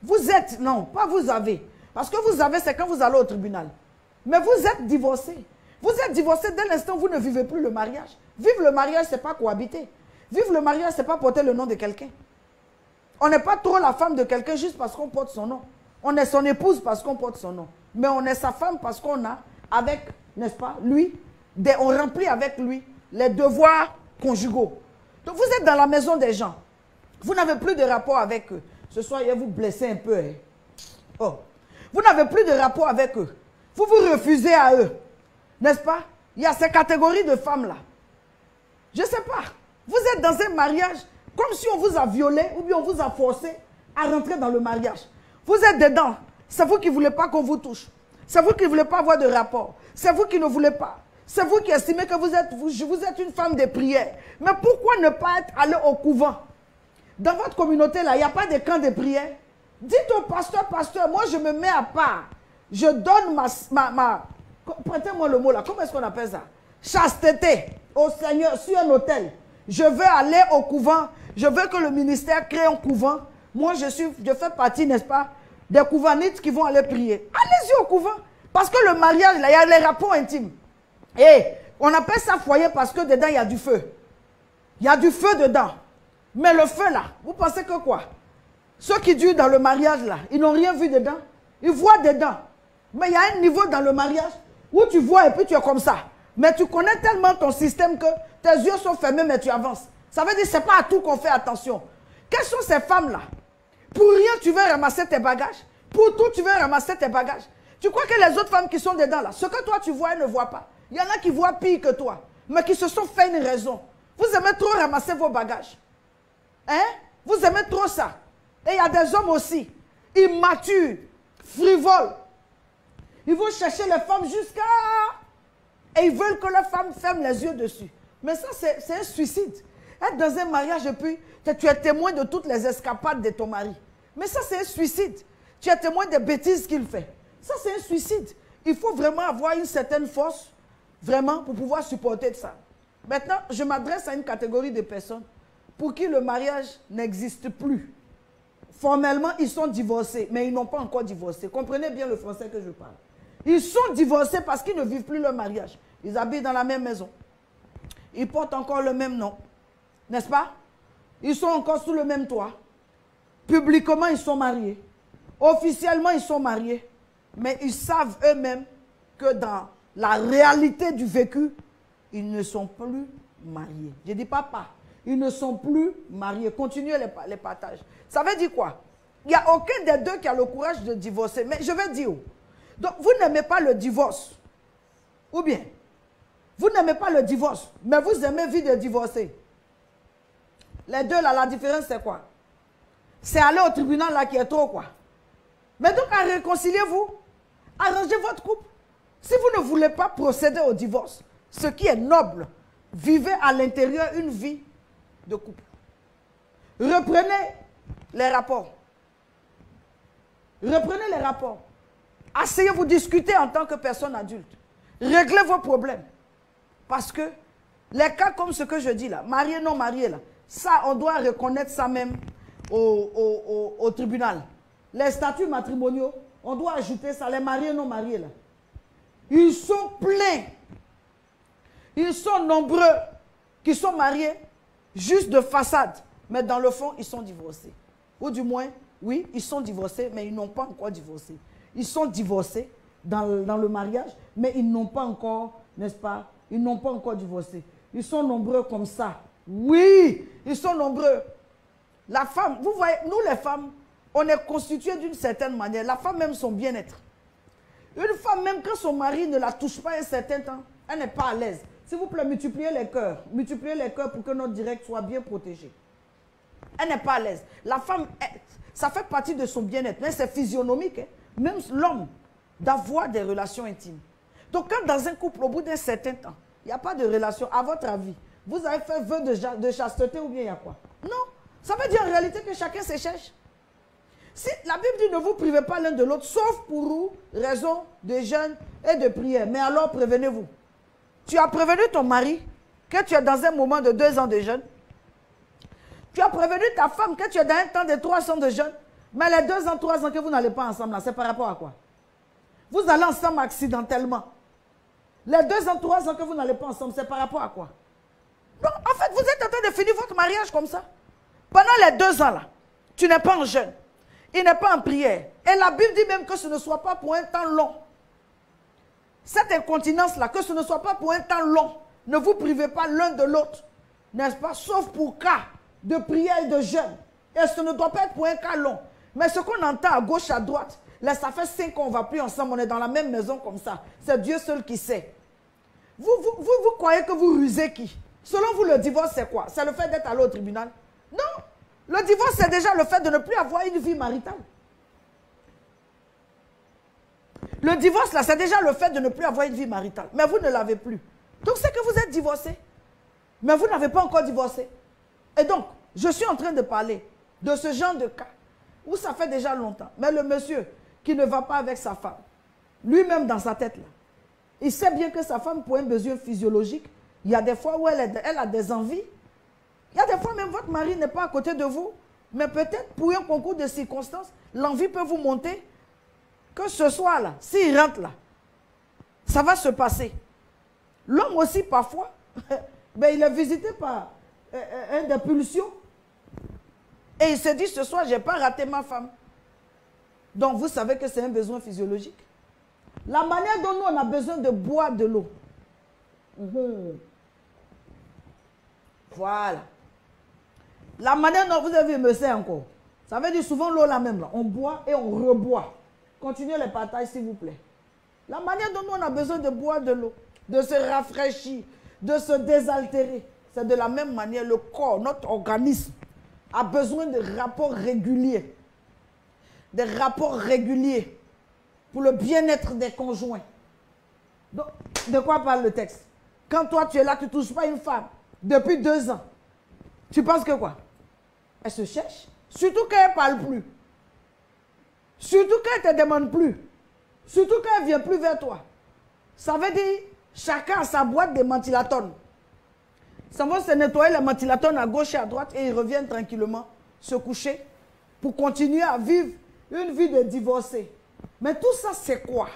Vous êtes, non, pas vous avez. Parce que vous avez, c'est quand vous allez au tribunal. Mais vous êtes divorcé. Vous êtes divorcé dès l'instant où vous ne vivez plus le mariage. Vivre le mariage, ce n'est pas cohabiter. Vivre le mariage, ce n'est pas porter le nom de quelqu'un. On n'est pas trop la femme de quelqu'un juste parce qu'on porte son nom. On est son épouse parce qu'on porte son nom. Mais on est sa femme parce qu'on a, avec, n'est-ce pas, lui, on remplit avec lui les devoirs conjugaux. Donc vous êtes dans la maison des gens. Vous n'avez plus de rapport avec eux. Ce soir, vous blessez un peu. Hein? Oh. Vous n'avez plus de rapport avec eux. Vous vous refusez à eux. N'est-ce pas? Il y a ces catégories de femmes-là. Je ne sais pas. Vous êtes dans un mariage comme si on vous a violé ou bien on vous a forcé à rentrer dans le mariage. Vous êtes dedans. C'est vous qui ne voulez pas qu'on vous touche. C'est vous qui ne voulez pas avoir de rapport. C'est vous qui ne voulez pas. C'est vous qui estimez que vous êtes une femme de prière. Mais pourquoi ne pas être allé au couvent? Dans votre communauté, là, il n'y a pas de camp de prière. Dites au pasteur, moi je me mets à part. Je donne prêtez-moi le mot là, comment est-ce qu'on appelle ça? Chasteté au Seigneur sur un autel. Je veux aller au couvent. Je veux que le ministère crée un couvent. Moi, je fais partie, n'est-ce pas, des couvanites qui vont aller prier. Allez-y au couvent. Parce que le mariage, là, il y a les rapports intimes. Et on appelle ça foyer parce que dedans, il y a du feu. Il y a du feu dedans. Mais le feu, là, vous pensez que quoi? Ceux qui durent dans le mariage, là, ils n'ont rien vu dedans. Ils voient dedans. Mais il y a un niveau dans le mariage où tu vois et puis tu es comme ça. Mais tu connais tellement ton système que tes yeux sont fermés, mais tu avances. Ça veut dire que ce n'est pas à tout qu'on fait attention. Quelles sont ces femmes-là? Pour rien, tu veux ramasser tes bagages. Pour tout, tu veux ramasser tes bagages. Tu crois que les autres femmes qui sont dedans, là, ce que toi tu vois, elles ne voient pas. Il y en a qui voient pire que toi, mais qui se sont fait une raison. Vous aimez trop ramasser vos bagages. Hein? Vous aimez trop ça. Et il y a des hommes aussi, immatures, frivoles. Ils vont chercher les femmes jusqu'à... Et ils veulent que la femme ferme les yeux dessus. Mais ça, c'est un suicide. Être dans un mariage et puis tu es témoin de toutes les escapades de ton mari. Mais ça, c'est un suicide. Tu es témoin des bêtises qu'il fait. Ça, c'est un suicide. Il faut vraiment avoir une certaine force, vraiment, pour pouvoir supporter ça. Maintenant, je m'adresse à une catégorie de personnes pour qui le mariage n'existe plus. Formellement, ils sont divorcés, mais ils n'ont pas encore divorcé. Comprenez bien le français que je parle. Ils sont divorcés parce qu'ils ne vivent plus leur mariage. Ils habitent dans la même maison. Ils portent encore le même nom. N'est-ce pas? Ils sont encore sous le même toit. Publiquement, ils sont mariés. Officiellement, ils sont mariés. Mais ils savent eux-mêmes que dans la réalité du vécu, ils ne sont plus mariés. Je dis pas. Ils ne sont plus mariés. Continuez les partages. Ça veut dire quoi? Il n'y a aucun des deux qui a le courage de divorcer. Mais je vais dire. Donc, vous n'aimez pas le divorce. Ou bien, vous n'aimez pas le divorce, mais vous aimez vivre de divorcer. Les deux, là, la différence, c'est quoi? C'est aller au tribunal, là, qui est trop, quoi. Mais donc, réconciliez-vous. Arrangez votre couple. Si vous ne voulez pas procéder au divorce, ce qui est noble, vivez à l'intérieur une vie de couple. Reprenez les rapports. Reprenez les rapports. Asseyez-vous, discutez en tant que personne adulte. Réglez vos problèmes. Parce que les cas comme ce que je dis là, marié, non marié là, ça, on doit reconnaître ça même au tribunal. Les statuts matrimoniaux, on doit ajouter ça, les mariés, non mariés là. Ils sont pleins. Ils sont nombreux qui sont mariés juste de façade. Mais dans le fond, ils sont divorcés. Ou du moins, oui, ils sont divorcés, mais ils n'ont pas encore divorcé. Ils sont divorcés dans le mariage, mais ils n'ont pas encore, n'est-ce pas, ils n'ont pas encore divorcé. Ils sont nombreux comme ça. Oui, ils sont nombreux. La femme, vous voyez, nous les femmes, on est constituées d'une certaine manière. La femme même son bien-être. Une femme, même quand son mari ne la touche pas un certain temps, elle n'est pas à l'aise. S'il vous plaît, multipliez les cœurs. Multipliez les cœurs pour que notre direct soit bien protégé. Elle n'est pas à l'aise. La femme, ça fait partie de son bien-être. Mais c'est physionomique. Hein. Même l'homme, d'avoir des relations intimes. Donc, quand dans un couple, au bout d'un certain temps, il n'y a pas de relation, à votre avis, vous avez fait vœu de chasteté ou bien il y a quoi? Non. Ça veut dire en réalité que chacun se cherche. Si la Bible dit ne vous privez pas l'un de l'autre, sauf pour raison de jeûne et de prière. Mais alors prévenez-vous. Tu as prévenu ton mari que tu es dans un moment de 2 ans de jeûne. Tu as prévenu ta femme que tu es dans un temps de 3 ans de jeûne. Mais les 2 ans, 3 ans que vous n'allez pas ensemble, c'est par rapport à quoi? Vous allez ensemble accidentellement. Les 2 ans, 3 ans que vous n'allez pas ensemble, c'est par rapport à quoi? Donc, en fait, vous êtes en train de finir votre mariage comme ça. Pendant les 2 ans là, tu n'es pas en jeûne. Il n'est pas en prière. Et la Bible dit même que ce ne soit pas pour un temps long. Cette incontinence-là, que ce ne soit pas pour un temps long. Ne vous privez pas l'un de l'autre. N'est-ce pas? Sauf pour cas de prière et de jeûne. Et ce ne doit pas être pour un cas long. Mais ce qu'on entend à gauche, à droite, là, ça fait 5 ans, on ne va plus ensemble, on est dans la même maison comme ça. C'est Dieu seul qui sait. Vous croyez que vous rusez qui? Selon vous, le divorce, c'est quoi? C'est le fait d'être allé au tribunal? Non. Le divorce, c'est déjà le fait de ne plus avoir une vie maritale. Le divorce, là, c'est déjà le fait de ne plus avoir une vie maritale. Mais vous ne l'avez plus. Donc, c'est que vous êtes divorcé. Mais vous n'avez pas encore divorcé. Et donc, je suis en train de parler de ce genre de cas où ça fait déjà longtemps. Mais le monsieur qui ne va pas avec sa femme, lui-même dans sa tête, là, il sait bien que sa femme, pour un besoin physiologique, il y a des fois où elle a des envies. Il y a des fois même votre mari n'est pas à côté de vous, mais peut-être pour un concours de circonstances, l'envie peut vous monter que ce soir-là, s'il rentre là, ça va se passer. L'homme aussi, parfois, ben, il est visité par une pulsions. Et il se dit, ce soir, je n'ai pas raté ma femme. Donc, vous savez que c'est un besoin physiologique. La manière dont nous, on a besoin de boire de l'eau. Voilà. La manière dont vous avez me sert encore. Ça veut dire souvent l'eau la même. Là. On boit et on reboit. Continuez les partages, s'il vous plaît. La manière dont nous, on a besoin de boire de l'eau, de se rafraîchir, de se désaltérer. C'est de la même manière, le corps, notre organisme, a besoin de rapports réguliers. Des rapports réguliers pour le bien-être des conjoints. Donc, de quoi parle le texte? Quand toi, tu es là, tu ne touches pas une femme depuis 2 ans, tu penses que quoi? Elle se cherche. Surtout qu'elle ne parle plus. Surtout qu'elle ne te demande plus. Surtout qu'elle ne vient plus vers toi. Ça veut dire, chacun a sa boîte de mantilatones. Ça va se nettoyer les mantilatones à gauche et à droite et ils reviennent tranquillement se coucher pour continuer à vivre une vie de divorcé. Mais tout ça, c'est quoi?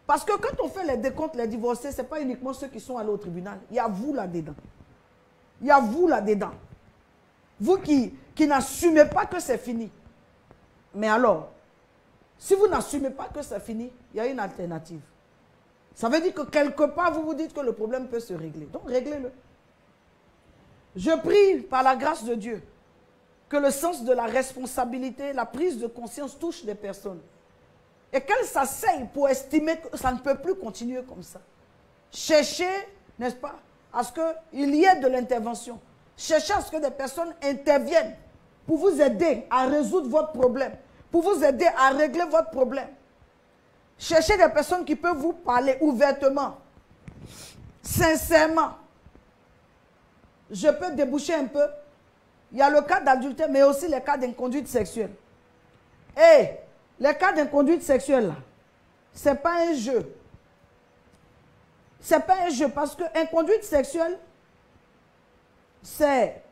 Parce que quand on fait les décomptes, les divorcés, ce n'est pas uniquement ceux qui sont allés au tribunal. Il y a vous là-dedans. Il y a vous là-dedans. Vous qui n'assumez pas que c'est fini. Mais alors, si vous n'assumez pas que c'est fini, il y a une alternative. Ça veut dire que quelque part, vous vous dites que le problème peut se régler. Donc, réglez-le. Je prie par la grâce de Dieu que le sens de la responsabilité, la prise de conscience touche des personnes. Et qu'elles s'asseyent pour estimer que ça ne peut plus continuer comme ça. Cherchez, n'est-ce pas, à ce qu'il y ait de l'intervention. Cherchez à ce que des personnes interviennent pour vous aider à résoudre votre problème, pour vous aider à régler votre problème. Cherchez des personnes qui peuvent vous parler ouvertement, sincèrement. Je peux déboucher un peu. Il y a le cas d'adultère, mais aussi les cas d'inconduite sexuelle. Et les cas d'inconduite sexuelle, là, ce n'est pas un jeu. Ce n'est pas un jeu, parce que inconduite sexuelle, c'est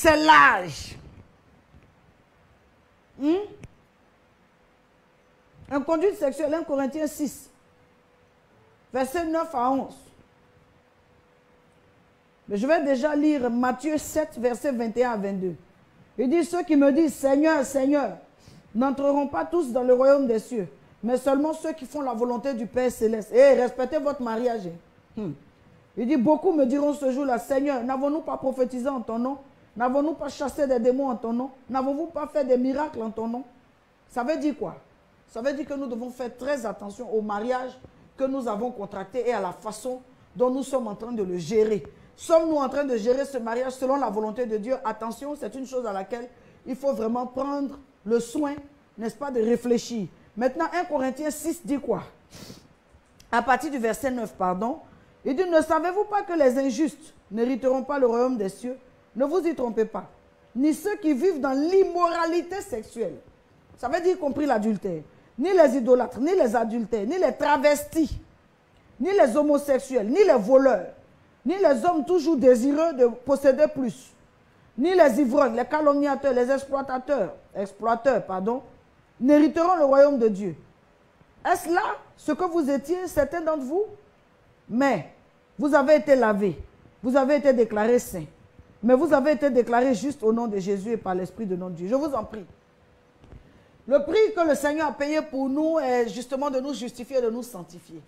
l'âge. Inconduite sexuelle, 1 Corinthiens 6, versets 9 à 11. Mais je vais déjà lire Matthieu 7, versets 21 à 22. Il dit, ceux qui me disent, Seigneur, Seigneur, n'entreront pas tous dans le royaume des cieux, mais seulement ceux qui font la volonté du Père Céleste. Et respectez votre mariage. Il dit, beaucoup me diront ce jour-là, Seigneur, n'avons-nous pas prophétisé en ton nom? N'avons-nous pas chassé des démons en ton nom? N'avons-nous pas fait des miracles en ton nom? Ça veut dire quoi? Ça veut dire que nous devons faire très attention au mariage que nous avons contracté et à la façon dont nous sommes en train de le gérer. Sommes-nous en train de gérer ce mariage selon la volonté de Dieu? Attention, c'est une chose à laquelle il faut vraiment prendre le soin, n'est-ce pas, de réfléchir. Maintenant, 1 Corinthiens 6 dit quoi? À partir du verset 9, pardon. Il dit, ne savez-vous pas que les injustes n'hériteront pas le royaume des cieux? Ne vous y trompez pas. Ni ceux qui vivent dans l'immoralité sexuelle. Ça veut dire y compris l'adultère. Ni les idolâtres, ni les adultères, ni les travestis, ni les homosexuels, ni les voleurs, ni les hommes toujours désireux de posséder plus, ni les ivrognes, les calomniateurs, les exploiteurs, n'hériteront le royaume de Dieu. Est-ce là ce que vous étiez, certains d'entre vous? Mais vous avez été lavés, vous avez été déclarés saints, mais vous avez été déclarés justes au nom de Jésus et par l'Esprit de notre Dieu. Je vous en prie. Le prix que le Seigneur a payé pour nous est justement de nous justifier et de nous sanctifier.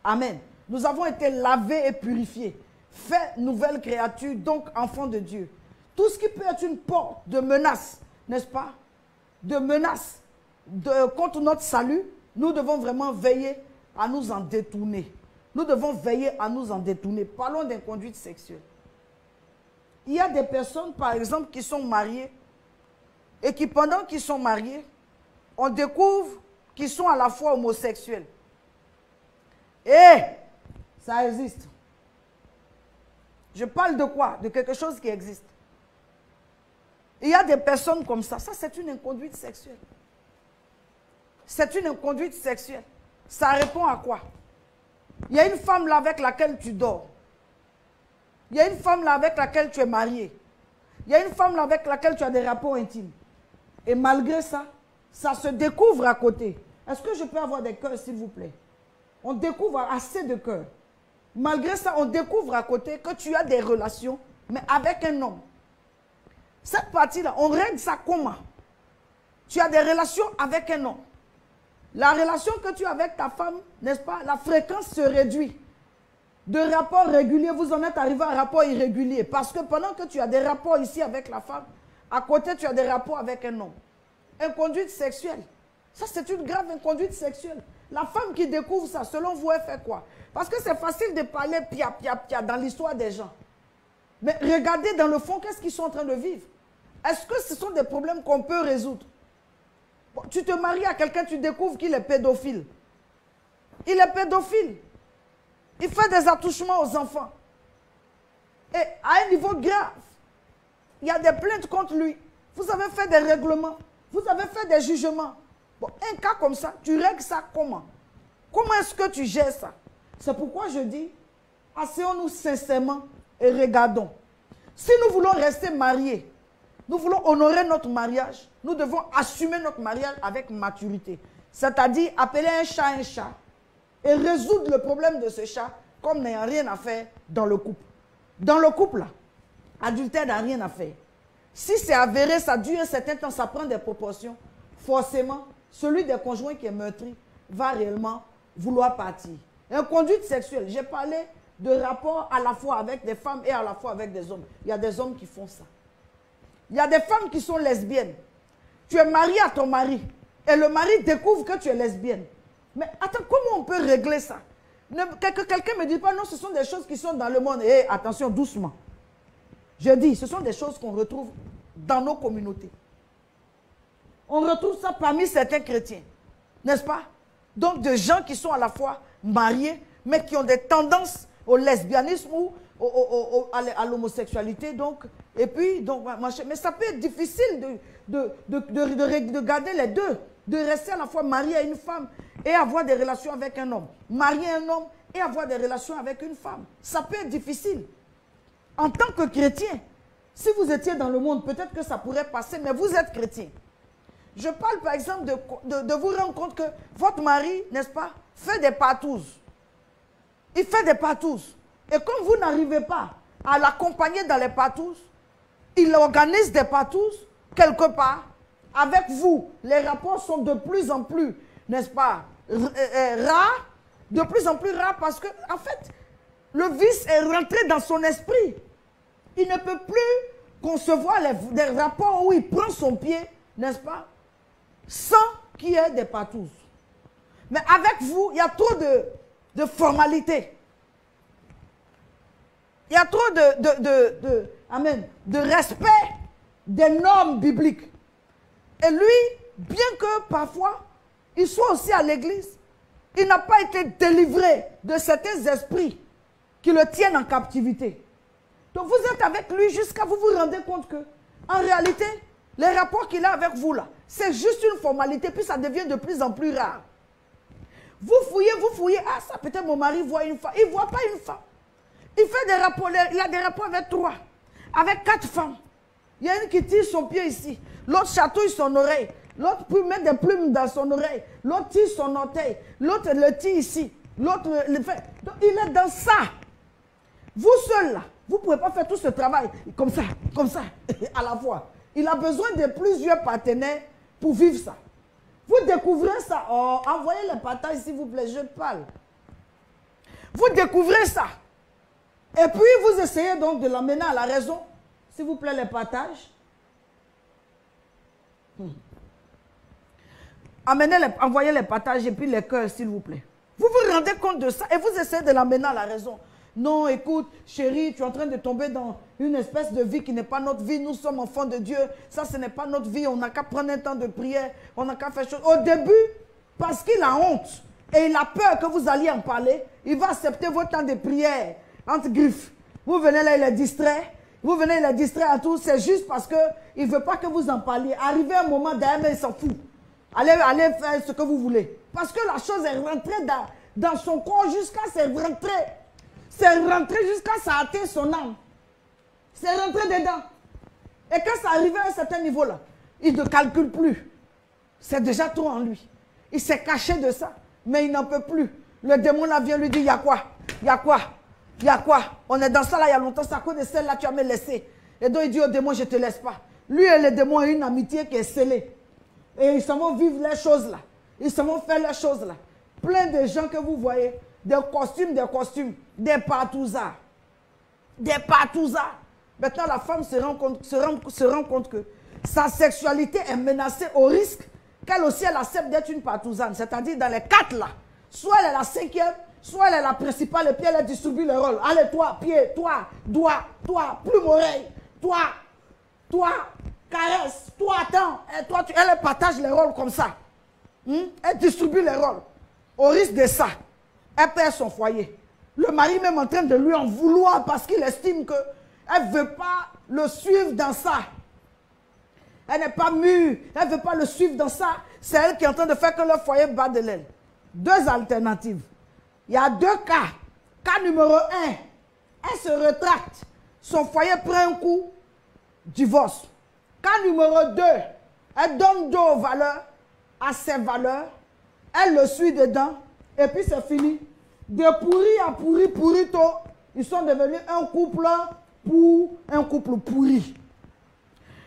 Amen. Nous avons été lavés et purifiés, faits nouvelles créatures, donc enfants de Dieu. Tout ce qui peut être une porte de menace, n'est-ce pas? De menace contre notre salut, nous devons vraiment veiller à nous en détourner. Nous devons veiller à nous en détourner. Parlons d'inconduite sexuelle. Il y a des personnes, par exemple, qui sont mariées et qui, pendant qu'ils sont mariés, on découvre qu'ils sont à la fois homosexuels. Et ça existe. Je parle de quoi? De quelque chose qui existe. Il y a des personnes comme ça. Ça, c'est une inconduite sexuelle. C'est une inconduite sexuelle. Ça répond à quoi? Il y a une femme là avec laquelle tu dors. Il y a une femme là avec laquelle tu es marié. Il y a une femme là avec laquelle tu as des rapports intimes. Et malgré ça, ça se découvre à côté. Est-ce que je peux avoir des cœurs, s'il vous plaît? On découvre assez de cœurs. Malgré ça, on découvre à côté que tu as des relations, mais avec un homme. Cette partie-là, on règle ça comment? Tu as des relations avec un homme. La relation que tu as avec ta femme, n'est-ce pas? La fréquence se réduit. De rapports réguliers, vous en êtes arrivé à un rapport irrégulier. Parce que pendant que tu as des rapports ici avec la femme, à côté, tu as des rapports avec un homme. Inconduite sexuelle. Ça, c'est une grave inconduite sexuelle. La femme qui découvre ça, selon vous, elle fait quoi? Parce que c'est facile de parler pia dans l'histoire des gens. Mais regardez dans le fond, qu'est-ce qu'ils sont en train de vivre? Est-ce que ce sont des problèmes qu'on peut résoudre? Bon, tu te maries à quelqu'un, tu découvres qu'il est pédophile. Il est pédophile. Il fait des attouchements aux enfants. Et à un niveau grave, il y a des plaintes contre lui. Vous avez fait des règlements. Vous avez fait des jugements. Bon, un cas comme ça, tu règles ça comment? Comment est-ce que tu gères ça? C'est pourquoi je dis, asseyons-nous sincèrement et regardons. Si nous voulons rester mariés, nous voulons honorer notre mariage, nous devons assumer notre mariage avec maturité. C'est-à-dire appeler un chat et résoudre le problème de ce chat comme n'ayant rien à faire dans le couple. Dans le couple, là, adultère n'a rien à faire. Si c'est avéré, ça dure un certain temps, ça prend des proportions, forcément, celui des conjoints qui est meurtri va réellement vouloir partir. Inconduite sexuelle, j'ai parlé de rapport à la fois avec des femmes et à la fois avec des hommes. Il y a des hommes qui font ça. Il y a des femmes qui sont lesbiennes. Tu es marié à ton mari et le mari découvre que tu es lesbienne. Mais attends, comment on peut régler ça? Que quelqu'un ne me dise pas, non, ce sont des choses qui sont dans le monde. Et attention, doucement. Je dis, ce sont des choses qu'on retrouve dans nos communautés. On retrouve ça parmi certains chrétiens. N'est-ce pas? Donc, des gens qui sont à la fois mariés, mais qui ont des tendances au lesbianisme ou à l'homosexualité. Donc, et puis, donc, mais ça peut être difficile de garder les deux. De rester à la fois marié à une femme et avoir des relations avec un homme. Marier un homme et avoir des relations avec une femme. Ça peut être difficile. En tant que chrétien, si vous étiez dans le monde, peut-être que ça pourrait passer, mais vous êtes chrétien. Je parle par exemple de vous rendre compte que votre mari, n'est-ce pas, fait des patouses. Il fait des patouses. Et comme vous n'arrivez pas à l'accompagner dans les patouses, il organise des patouses quelque part. Avec vous, les rapports sont de plus en plus, n'est-ce pas, rares, de plus en plus rares parce que, en fait, le vice est rentré dans son esprit. Il ne peut plus concevoir des rapports où il prend son pied, n'est-ce pas, sans qu'il y ait des patouses. Mais avec vous, il y a trop de formalités. Il y a trop de respect des normes bibliques. Et lui, bien que parfois, il soit aussi à l'église, il n'a pas été délivré de certains esprits qui le tiennent en captivité. Donc vous êtes avec lui jusqu'à vous rendez compte que, en réalité, les rapports qu'il a avec vous là, c'est juste une formalité, puis ça devient de plus en plus rare. Vous fouillez, ah ça peut-être mon mari voit une femme, il ne voit pas une femme. Il fait des rapports, il a des rapports avec 3, avec 4 femmes. Il y a une qui tire son pied ici. L'autre chatouille son oreille. L'autre peut mettre des plumes dans son oreille. L'autre tire son orteil. L'autre le tire ici. L'autre le fait. Donc, il est dans ça. Vous seul là, vous ne pouvez pas faire tout ce travail comme ça, à la fois. Il a besoin de plusieurs partenaires pour vivre ça. Vous découvrez ça. Oh, envoyez les partages s'il vous plaît, je parle. Vous découvrez ça. Et puis vous essayez donc de l'amener à la raison. S'il vous plaît, les partages. Envoyez les partages et puis les cœurs, s'il vous plaît. Vous vous rendez compte de ça et vous essayez de l'amener à la raison. Non, écoute, chérie, tu es en train de tomber dans une espèce de vie qui n'est pas notre vie. Nous sommes enfants de Dieu. Ça, ce n'est pas notre vie. On n'a qu'à prendre un temps de prière. On n'a qu'à faire chose. Au début, parce qu'il a honte et il a peur que vous alliez en parler, il va accepter votre temps de prière entre griffes. Vous venez là, il est distrait. Vous venez, il est distrait à tout. C'est juste parce qu'il ne veut pas que vous en parliez. Arrivé un moment, derrière, il s'en fout. Allez faire ce que vous voulez. Parce que la chose est rentrée dans son corps jusqu'à c'est rentré jusqu'à ça a atteint son âme. C'est rentré dedans. Et quand ça arrive à un certain niveau-là, il ne calcule plus. C'est déjà trop en lui. Il s'est caché de ça, mais il n'en peut plus. Le démon là vient lui dire, il y a quoi? Il y a quoi? Il y a quoi? On est dans ça là il y a longtemps, c'est à cause de celle-là tu as me laissé. Et donc il dit au démon, je ne te laisse pas. Lui et le démon ont une amitié qui est scellée. Et ils s'en vont vivre les choses là. Ils s'en vont faire les choses là. Plein de gens que vous voyez, des costumes, des partouzards. Des partouzards. Maintenant la femme se rend compte que sa sexualité est menacée au risque qu'elle aussi elle accepte d'être une partouzane. C'est-à-dire dans les 4 là. Soit elle est la 5e, soit elle est la principale et puis elle distribue les rôles. Allez, toi, pied, toi, doigt, toi, plume oreille, toi, caresse, toi, attends. Et toi, elle partage les rôles comme ça. Elle distribue les rôles. Au risque de ça, elle perd son foyer. Le mari même en train de lui en vouloir parce qu'il estime qu'elle ne veut pas le suivre dans ça. Elle n'est pas mûre, elle ne veut pas le suivre dans ça. C'est elle qui est en train de faire que le foyer bat de l'aile. 2 alternatives. Il y a 2 cas. Cas numéro 1, elle se rétracte. Son foyer prend un coup, divorce. Cas numéro 2, elle donne dos aux valeurs, à ses valeurs. Elle le suit dedans. Et puis c'est fini. De pourri à pourri tôt, ils sont devenus un couple pourri.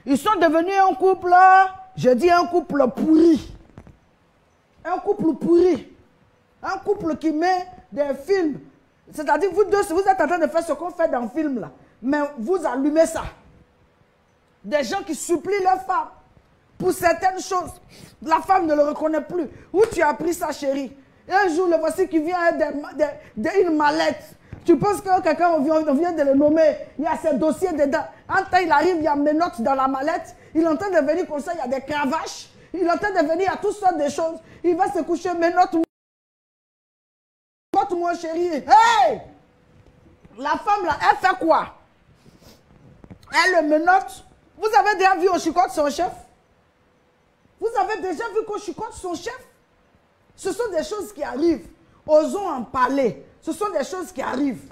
Ils sont devenus un couple, je dis un couple pourri. Un couple pourri. Un couple qui met des films. C'est-à-dire, vous deux, vous êtes en train de faire ce qu'on fait dans le film là. Mais vous allumez ça. Des gens qui supplient leur femme pour certaines choses. La femme ne le reconnaît plus. Où tu as appris ça, chérie? Et un jour, le voici qui vient avec une mallette. Tu penses que quelqu'un vient de le nommer, il y a ses dossiers dedans. En temps, il arrive, il y a mes notes dans la mallette. Il est en train de venir comme ça, il y a des cravaches. Il est en train de venir, il y a toutes sortes de choses. Il va se coucher, mes notes. Moi, chérie. Hey! La femme, là, elle fait quoi? Elle le menotte. Vous avez déjà vu au chicote son chef? Vous avez déjà vu qu'on chicote son chef? Ce sont des choses qui arrivent. Osons en parler. Ce sont des choses qui arrivent.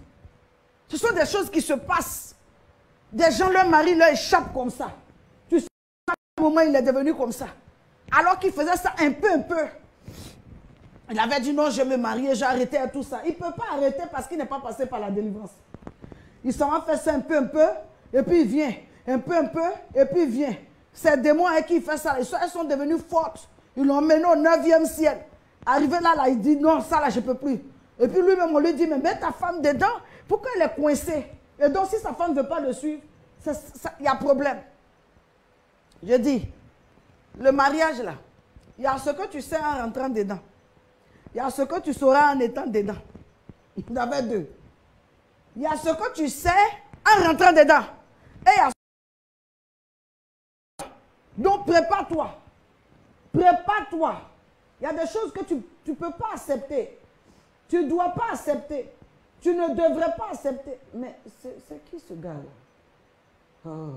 Ce sont des choses qui se passent. Des gens, leur mari leur échappe comme ça. Tu sais, à un moment, il est devenu comme ça. Alors qu'il faisait ça un peu. Il avait dit non, je vais me marier, j'ai arrêté tout ça. Il ne peut pas arrêter parce qu'il n'est pas passé par la délivrance. Il s'en va faire ça un peu, et puis il vient. Un peu, et puis il vient. Ces démons avec qui il fait ça, elles sont devenues fortes. Ils l'ont mené au 9e ciel. Arrivé là, il dit non, ça là, je ne peux plus. Et puis lui-même, on lui dit, mais mets ta femme dedans, pourquoi elle est coincée? Et donc, si sa femme ne veut pas le suivre, il y a problème. Je dis, le mariage là, il y a ce que tu sais en rentrant dedans. Il y a ce que tu sauras en étant dedans. Il y en avait deux. Il y a ce que tu sais en rentrant dedans. Et il y a... Donc, prépare-toi. Prépare-toi. Il y a des choses que tu ne peux pas accepter. Tu ne dois pas accepter. Tu ne devrais pas accepter. Mais c'est qui ce gars-là? Oh.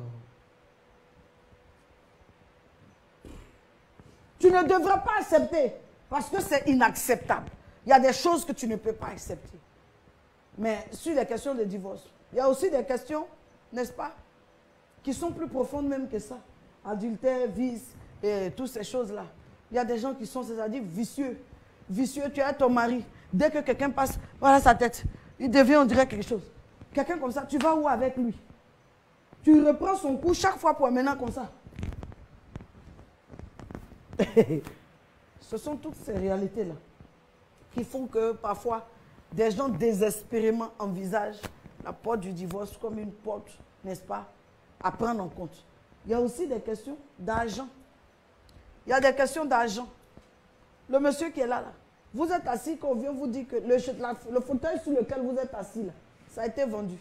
Tu ne devrais pas accepter parce que c'est inacceptable. Il y a des choses que tu ne peux pas accepter. Mais sur les questions de divorce, il y a aussi des questions, n'est-ce pas, qui sont plus profondes même que ça. Adultère, vice et toutes ces choses-là. Il y a des gens qui sont, c'est-à-dire vicieux. Vicieux, tu as ton mari. Dès que quelqu'un passe, voilà sa tête. Il devient, on dirait quelque chose. Quelqu'un comme ça, tu vas où avec lui? Tu reprends son coup chaque fois pour amener comme ça. Ce sont toutes ces réalités-là qui font que parfois, des gens désespérément envisagent la porte du divorce comme une porte, n'est-ce pas, à prendre en compte. Il y a aussi des questions d'argent. Il y a des questions d'argent. Le monsieur qui est là, vous êtes assis, quand on vient vous dire que le fauteuil sur lequel vous êtes assis, là, ça a été vendu.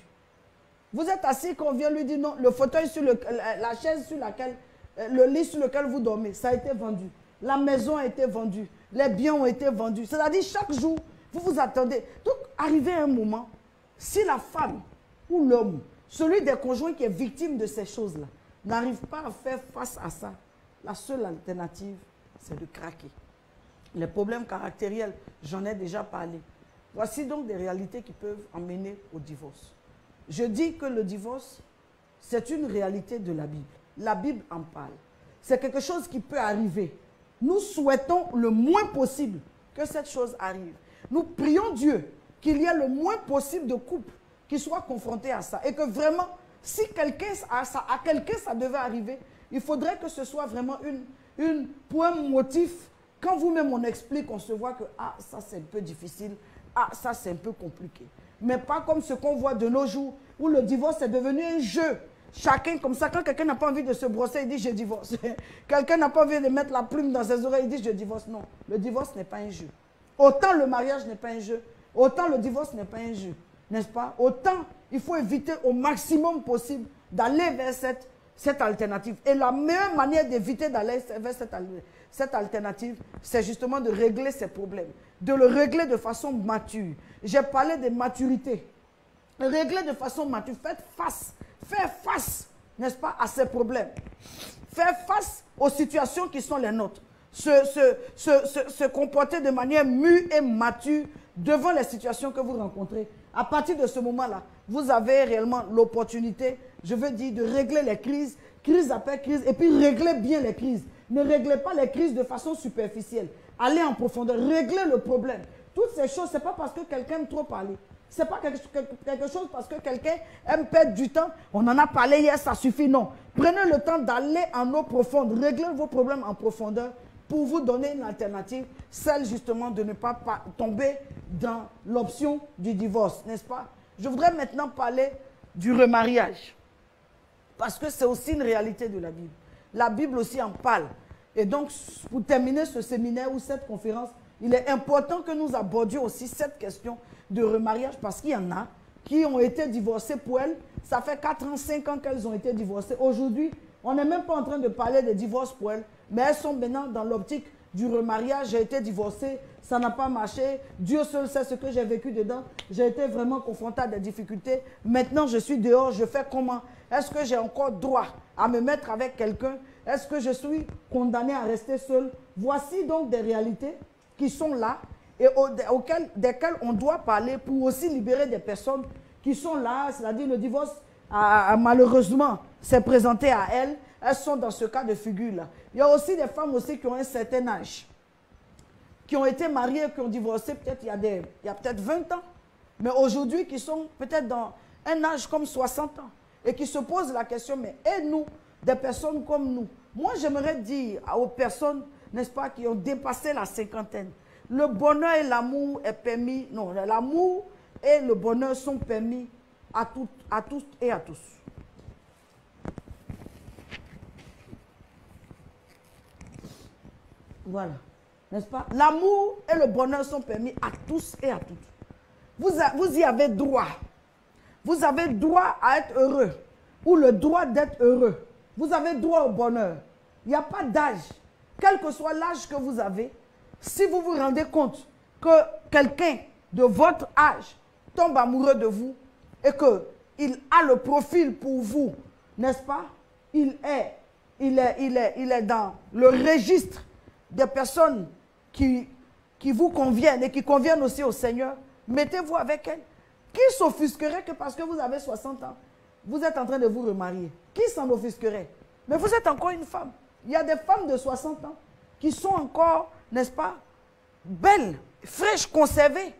Vous êtes assis, quand on vient lui dire non, le fauteuil sur la chaise sur laquelle, le lit sur lequel vous dormez, ça a été vendu. La maison a été vendue. Les biens ont été vendus. C'est-à-dire, chaque jour, vous vous attendez. Donc, arrivé à un moment, si la femme ou l'homme, celui des conjoints qui est victime de ces choses-là, n'arrive pas à faire face à ça, la seule alternative, c'est de craquer. Les problèmes caractériels, j'en ai déjà parlé. Voici donc des réalités qui peuvent emmener au divorce. Je dis que le divorce, c'est une réalité de la Bible. La Bible en parle. C'est quelque chose qui peut arriver. Nous souhaitons le moins possible que cette chose arrive. Nous prions Dieu qu'il y ait le moins possible de couples qui soient confrontés à ça. Et que vraiment, si à quelqu'un ça devait arriver, il faudrait que ce soit vraiment pour un motif. Quand vous-même on explique, on se voit que ah, ça c'est un peu difficile, ah, ça c'est un peu compliqué. Mais pas comme ce qu'on voit de nos jours, où le divorce est devenu un jeu. Chacun comme ça, quand quelqu'un n'a pas envie de se brosser, il dit je divorce. Quelqu'un n'a pas envie de mettre la plume dans ses oreilles, il dit je divorce. Non, le divorce n'est pas un jeu. Autant le mariage n'est pas un jeu, autant le divorce n'est pas un jeu. N'est-ce pas? Autant il faut éviter au maximum possible d'aller vers cette alternative. Et la meilleure manière d'éviter d'aller vers cette alternative, c'est justement de régler ces problèmes. De le régler de façon mature. J'ai parlé de maturité. Régler de façon mature. Faire face, n'est-ce pas, à ces problèmes. Faire face aux situations qui sont les nôtres. Se comporter de manière mûre et mature devant les situations que vous rencontrez. À partir de ce moment-là, vous avez réellement l'opportunité, je veux dire, de régler les crises, crise après crise, et puis régler bien les crises. Ne réglez pas les crises de façon superficielle. Allez en profondeur, réglez le problème. Toutes ces choses, ce n'est pas parce que quelqu'un aime trop parler. Ce n'est pas quelque chose parce que quelqu'un aime perdre du temps. On en a parlé hier, ça suffit. Non. Prenez le temps d'aller en eau profonde. Réglez vos problèmes en profondeur pour vous donner une alternative, celle justement de ne pas tomber dans l'option du divorce, n'est-ce pas? Je voudrais maintenant parler du remariage, parce que c'est aussi une réalité de la Bible. La Bible aussi en parle. Et donc, pour terminer ce séminaire ou cette conférence, il est important que nous abordions aussi cette question de remariage, parce qu'il y en a qui ont été divorcées pour elles. Ça fait 4 ans, 5 ans qu'elles ont été divorcées. Aujourd'hui, on n'est même pas en train de parler de divorce pour elles, mais elles sont maintenant dans l'optique du remariage. J'ai été divorcée, ça n'a pas marché. Dieu seul sait ce que j'ai vécu dedans. J'ai été vraiment confrontée à des difficultés. Maintenant, je suis dehors, je fais comment? Est-ce que j'ai encore droit à me mettre avec quelqu'un? Est-ce que je suis condamnée à rester seule? Voici donc des réalités qui sont là et desquelles on doit parler pour aussi libérer des personnes qui sont là, c'est-à-dire le divorce malheureusement s'est présenté à elles. Elles sont dans ce cas de figure-là. Il y a aussi des femmes aussi qui ont un certain âge, qui ont été mariées, qui ont divorcé peut-être il y a peut-être 20 ans, mais aujourd'hui qui sont peut-être dans un âge comme 60 ans et qui se posent la question, mais et nous, des personnes comme nous? Moi, j'aimerais dire aux personnes, n'est-ce pas, qui ont dépassé la cinquantaine, le bonheur et l'amour est permis, non, l'amour et le bonheur sont permis à tous et à tous. Voilà, n'est-ce pas? L'amour et le bonheur sont permis à tous et à toutes. Vous y avez droit. Vous avez droit à être heureux ou le droit d'être heureux. Vous avez droit au bonheur. Il n'y a pas d'âge. Quel que soit l'âge que vous avez, si vous vous rendez compte que quelqu'un de votre âge tombe amoureux de vous et qu'il a le profil pour vous, n'est-ce pas? Il est dans le registre des personnes qui vous conviennent et qui conviennent aussi au Seigneur, mettez-vous avec elle. Qui s'offusquerait que parce que vous avez 60 ans, vous êtes en train de vous remarier? Qui s'en offusquerait? Mais vous êtes encore une femme. Il y a des femmes de 60 ans qui sont encore, n'est-ce pas, belles, fraîches, conservées.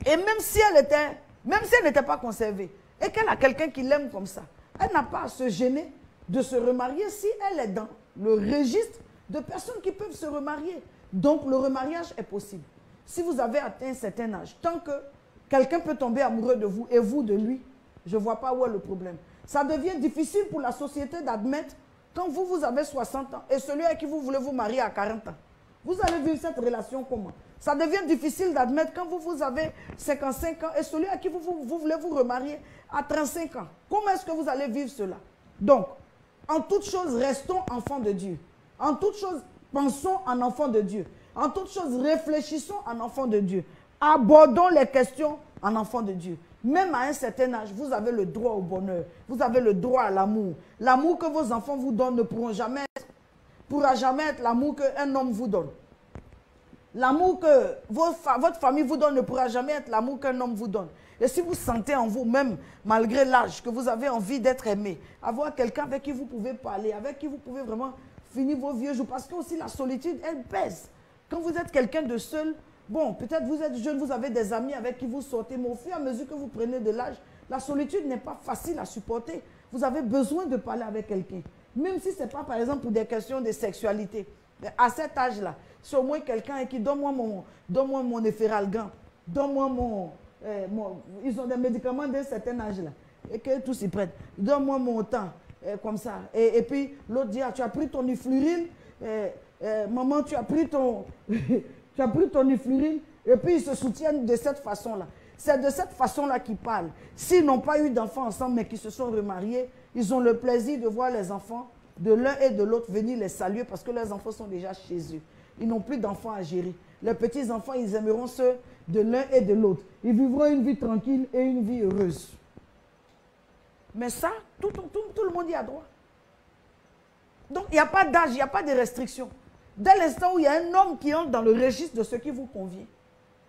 Et même si elle n'était pas conservée, et qu'elle a quelqu'un qui l'aime comme ça, elle n'a pas à se gêner de se remarier si elle est dans le registre de personnes qui peuvent se remarier. Donc le remariage est possible. Si vous avez atteint un certain âge, tant que quelqu'un peut tomber amoureux de vous et vous de lui, je ne vois pas où est le problème. Ça devient difficile pour la société d'admettre quand vous avez 60 ans et celui avec qui vous voulez vous marier à 40 ans. Vous allez vivre cette relation comment? Ça devient difficile d'admettre quand vous avez 55 ans et celui à qui vous voulez vous remarier à 35 ans. Comment est-ce que vous allez vivre cela? Donc, en toute chose, restons enfants de Dieu. En toute chose, pensons en enfants de Dieu. En toute chose, réfléchissons en enfants de Dieu. Abordons les questions en enfants de Dieu. Même à un certain âge, vous avez le droit au bonheur. Vous avez le droit à l'amour. L'amour que vos enfants vous donnent ne pourra jamais être l'amour qu'un homme vous donne. L'amour que votre famille vous donne ne pourra jamais être l'amour qu'un homme vous donne. Et si vous sentez en vous, même malgré l'âge, que vous avez envie d'être aimé, avoir quelqu'un avec qui vous pouvez parler, avec qui vous pouvez vraiment finir vos vieux jours, parce que aussi la solitude, elle pèse. Quand vous êtes quelqu'un de seul, bon, peut-être vous êtes jeune, vous avez des amis avec qui vous sortez, mais au fur et à mesure que vous prenez de l'âge, la solitude n'est pas facile à supporter. Vous avez besoin de parler avec quelqu'un. Même si ce n'est pas, par exemple, pour des questions de sexualité. Mais à cet âge-là, c'est au moins quelqu'un qui donne-moi mon Efferalgan, donne-moi ils ont des médicaments d'un certain âge-là, et que tous s'y prennent. Donne-moi mon temps, comme ça. Et puis, l'autre dit, ah, tu as pris ton iflurine, maman, tu as pris ton... tu as pris ton iflurine, et puis ils se soutiennent de cette façon-là. C'est de cette façon-là qu'ils parlent. S'ils n'ont pas eu d'enfants ensemble, mais qui se sont remariés, ils ont le plaisir de voir les enfants de l'un et de l'autre venir les saluer parce que leurs enfants sont déjà chez eux. Ils n'ont plus d'enfants à gérer. Les petits-enfants, ils aimeront ceux de l'un et de l'autre. Ils vivront une vie tranquille et une vie heureuse. Mais ça, tout le monde y a droit. Donc, il n'y a pas d'âge, il n'y a pas de restriction. Dès l'instant où il y a un homme qui entre dans le registre de ce qui vous convient,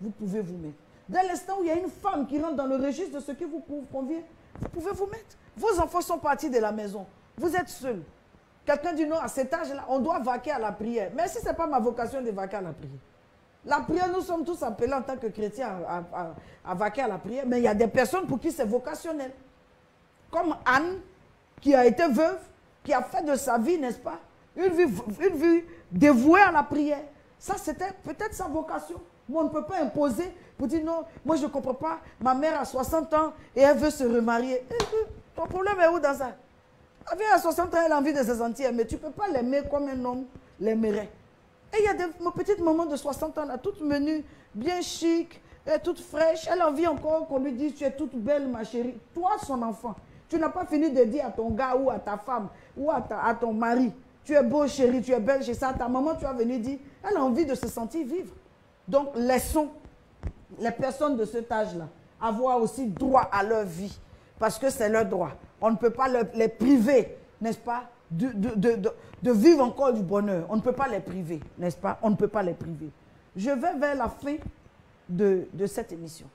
vous pouvez vous mettre. Dès l'instant où il y a une femme qui rentre dans le registre de ce qui vous convient, vous pouvez vous mettre. Vos enfants sont partis de la maison. Vous êtes seul. Quelqu'un dit non, à cet âge-là, on doit vaquer à la prière. Mais si ce n'est pas ma vocation de vaquer à la prière. La prière, nous sommes tous appelés en tant que chrétiens à vaquer à la prière. Mais il y a des personnes pour qui c'est vocationnel. Comme Anne, qui a été veuve, qui a fait de sa vie, n'est-ce pas, une vie dévouée à la prière. Ça, c'était peut-être sa vocation. Mais on ne peut pas imposer pour dire non, moi je ne comprends pas, ma mère a 60 ans et elle veut se remarier. Ton problème est où dans ça? Elle vient à 60 ans, elle a envie de se sentir, mais tu ne peux pas l'aimer comme un homme l'aimerait. Et il y a des petites mamans de 60 ans, là, toute menue, bien chic, toute fraîche. Elle a envie encore qu'on lui dise, tu es toute belle, ma chérie. Toi, son enfant, tu n'as pas fini de dire à ton gars ou à ta femme ou à ton mari, tu es beau, chérie, tu es belle, chez ça. Ta maman, tu as venu dire, elle a envie de se sentir vivre. Donc, laissons les personnes de cet âge-là avoir aussi droit à leur vie, parce que c'est leur droit. On ne peut pas les priver, n'est-ce pas, de vivre encore du bonheur. On ne peut pas les priver, n'est-ce pas? On ne peut pas les priver. Je vais vers la fin de cette émission.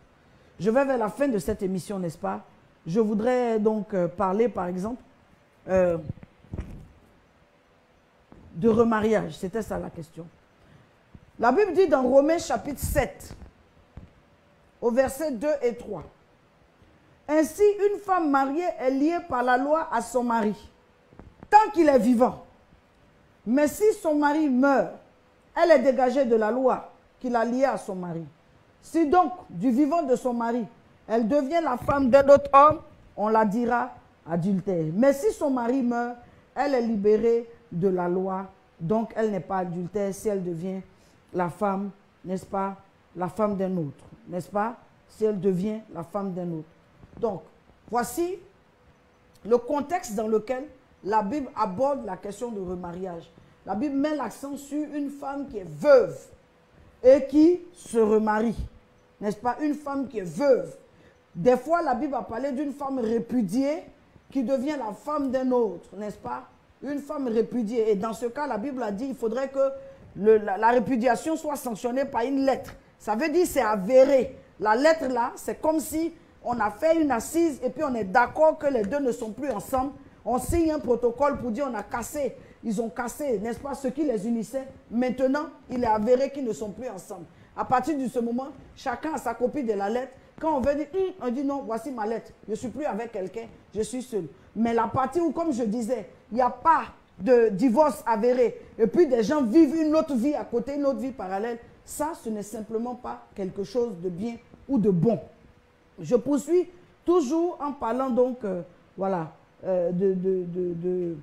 Je vais vers la fin de cette émission, n'est-ce pas? Je voudrais donc parler, par exemple, de remariage. C'était ça la question. La Bible dit dans Romains chapitre 7, au verset 2 et 3. Ainsi, une femme mariée est liée par la loi à son mari, tant qu'il est vivant. Mais si son mari meurt, elle est dégagée de la loi qui l'a liée à son mari. Si donc, du vivant de son mari, elle devient la femme d'un autre homme, on la dira adultère. Mais si son mari meurt, elle est libérée de la loi, donc elle n'est pas adultère si elle devient la femme, n'est-ce pas, la femme d'un autre, n'est-ce pas, si elle devient la femme d'un autre. Donc, voici le contexte dans lequel la Bible aborde la question de remariage. La Bible met l'accent sur une femme qui est veuve et qui se remarie, n'est-ce pas, une femme qui est veuve. Des fois, la Bible a parlé d'une femme répudiée qui devient la femme d'un autre, n'est-ce pas, une femme répudiée. Et dans ce cas, la Bible a dit qu'il faudrait que la répudiation soit sanctionnée par une lettre. Ça veut dire c'est avéré. La lettre là, c'est comme si on a fait une assise et puis on est d'accord que les deux ne sont plus ensemble. On signe un protocole pour dire on a cassé. Ils ont cassé, n'est-ce pas, ce qui les unissait. Maintenant, il est avéré qu'ils ne sont plus ensemble. À partir de ce moment, chacun a sa copie de la lettre. Quand on veut dire, on dit non, voici ma lettre. Je ne suis plus avec quelqu'un, je suis seul. Mais la partie où, comme je disais, il n'y a pas de divorce avéré, et puis des gens vivent une autre vie à côté, une autre vie parallèle, ça, ce n'est simplement pas quelque chose de bien ou de bon. Je poursuis toujours en parlant donc, voilà, de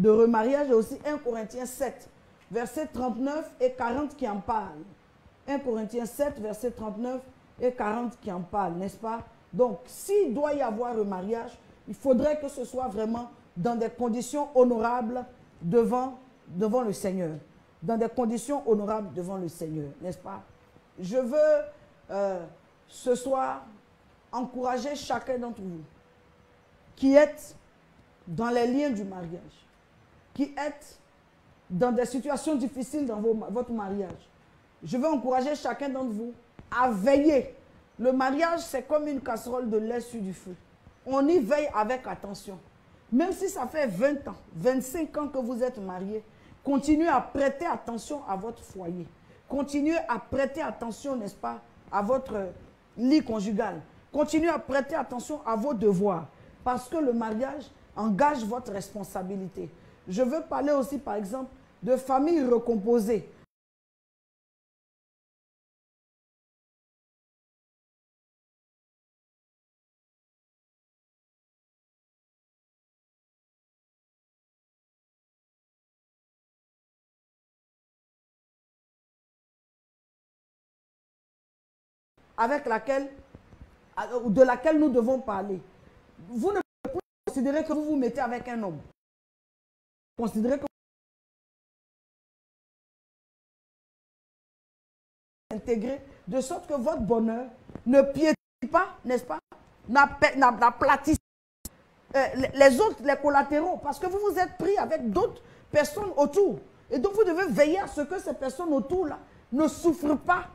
remariage, et aussi 1 Corinthiens 7, versets 39 et 40 qui en parlent. 1 Corinthiens 7, versets 39 et 40 qui en parlent, n'est-ce pas? Donc, s'il doit y avoir remariage, il faudrait que ce soit vraiment dans des conditions honorables devant le Seigneur. Dans des conditions honorables devant le Seigneur, n'est-ce pas? Je veux ce soir encourager chacun d'entre vous qui êtes dans les liens du mariage, qui êtes dans des situations difficiles dans votre mariage. Je veux encourager chacun d'entre vous à veiller. Le mariage, c'est comme une casserole de lait sur du feu. On y veille avec attention. Même si ça fait 20 ans, 25 ans que vous êtes mariés, continuez à prêter attention à votre foyer. Continuez à prêter attention, n'est-ce pas, à votre lit conjugal. Continuez à prêter attention à vos devoirs. Parce que le mariage engage votre responsabilité. Je veux parler aussi, par exemple, de familles recomposées. De laquelle nous devons parler. Vous ne pouvez pas considérer que vous vous mettez avec un homme. Considérez que vous intégrez de sorte que votre bonheur ne piétine pas, n'est-ce pas, n'aplatisse les autres, les collatéraux, parce que vous vous êtes pris avec d'autres personnes autour. Et donc vous devez veiller à ce que ces personnes autour-là ne souffrent pas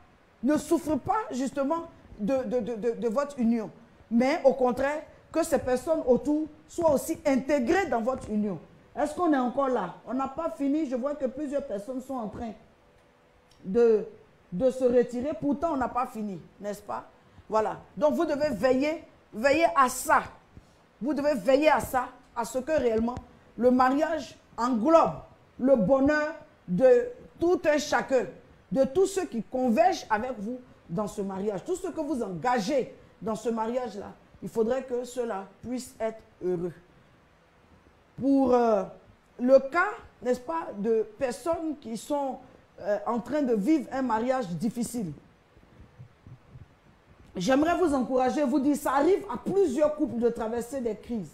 justement de votre union. Mais au contraire, que ces personnes autour soient aussi intégrées dans votre union. Est-ce qu'on est encore là? On n'a pas fini. Je vois que plusieurs personnes sont en train de se retirer. Pourtant, on n'a pas fini, n'est-ce pas? Voilà. Donc, vous devez veiller à ça. Vous devez veiller à ça, à ce que réellement le mariage englobe le bonheur de tout un chacun, de tous ceux qui convergent avec vous dans ce mariage, tous ceux que vous engagez dans ce mariage-là. Il faudrait que ceux-là puissent être heureux. Pour le cas, n'est-ce pas, de personnes qui sont en train de vivre un mariage difficile, j'aimerais vous encourager, vous dire, ça arrive à plusieurs couples de traverser des crises.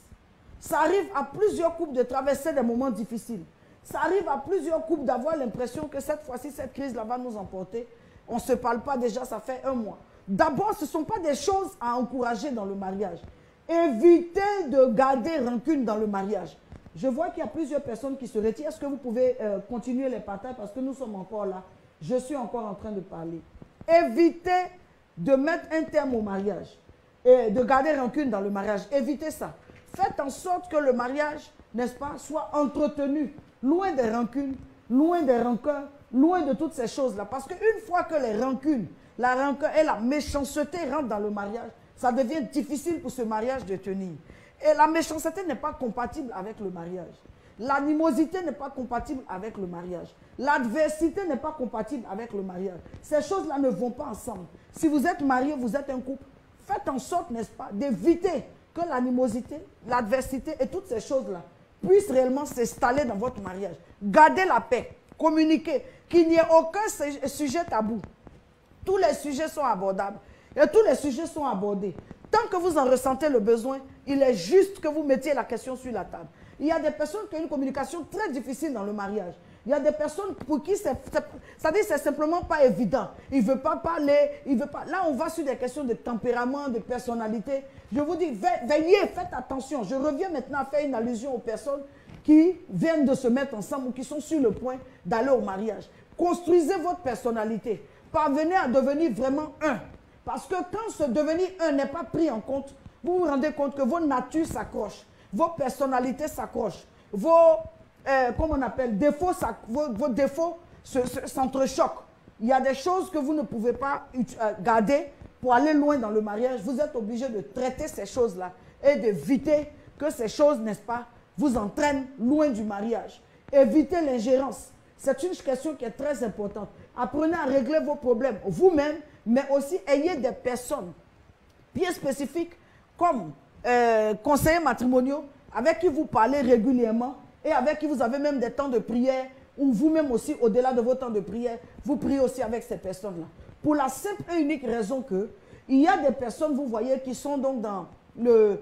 Ça arrive à plusieurs couples de traverser des moments difficiles. Ça arrive à plusieurs couples d'avoir l'impression que cette fois-ci, cette crise-là va nous emporter. On ne se parle pas déjà, ça fait un mois. D'abord, ce ne sont pas des choses à encourager dans le mariage. Évitez de garder rancune dans le mariage. Je vois qu'il y a plusieurs personnes qui se retirent. Est-ce que vous pouvez continuer les partages parce que nous sommes encore là. Je suis encore en train de parler. Évitez de mettre un terme au mariage et de garder rancune dans le mariage. Évitez ça. Faites en sorte que le mariage, n'est-ce pas, soit entretenu loin des rancunes, loin des rancœurs, loin de toutes ces choses-là. Parce qu'une fois que les rancunes, la rancœur et la méchanceté rentrent dans le mariage, ça devient difficile pour ce mariage de tenir. Et la méchanceté n'est pas compatible avec le mariage. L'animosité n'est pas compatible avec le mariage. L'adversité n'est pas compatible avec le mariage. Ces choses-là ne vont pas ensemble. Si vous êtes marié, vous êtes un couple, faites en sorte, n'est-ce pas, d'éviter que l'animosité, l'adversité et toutes ces choses-là puissent réellement s'installer dans votre mariage. Gardez la paix, communiquez, qu'il n'y ait aucun sujet tabou. Tous les sujets sont abordables et tous les sujets sont abordés. Tant que vous en ressentez le besoin, il est juste que vous mettiez la question sur la table. Il y a des personnes qui ont une communication très difficile dans le mariage. Il y a des personnes pour qui c'est simplement pas évident. Il ne veut pas parler, il veut pas. Là, on va sur des questions de tempérament, de personnalité. Je vous dis, veillez, faites attention. Je reviens maintenant à faire une allusion aux personnes qui viennent de se mettre ensemble ou qui sont sur le point d'aller au mariage. Construisez votre personnalité. Parvenez à devenir vraiment un. Parce que quand ce devenir un n'est pas pris en compte, vous vous rendez compte que vos natures s'accrochent, vos personnalités s'accrochent, vos vos défauts s'entrechoquent. Il y a des choses que vous ne pouvez pas garder pour aller loin dans le mariage. Vous êtes obligé de traiter ces choses-là et d'éviter que ces choses, n'est-ce pas, vous entraînent loin du mariage. Évitez l'ingérence. C'est une question qui est très importante. Apprenez à régler vos problèmes vous-même, mais aussi ayez des personnes bien spécifiques comme conseillers matrimoniaux avec qui vous parlez régulièrement et avec qui vous avez même des temps de prière ou vous-même aussi, au-delà de vos temps de prière, vous priez aussi avec ces personnes-là. Pour la simple et unique raison que il y a des personnes, vous voyez, qui sont donc dans le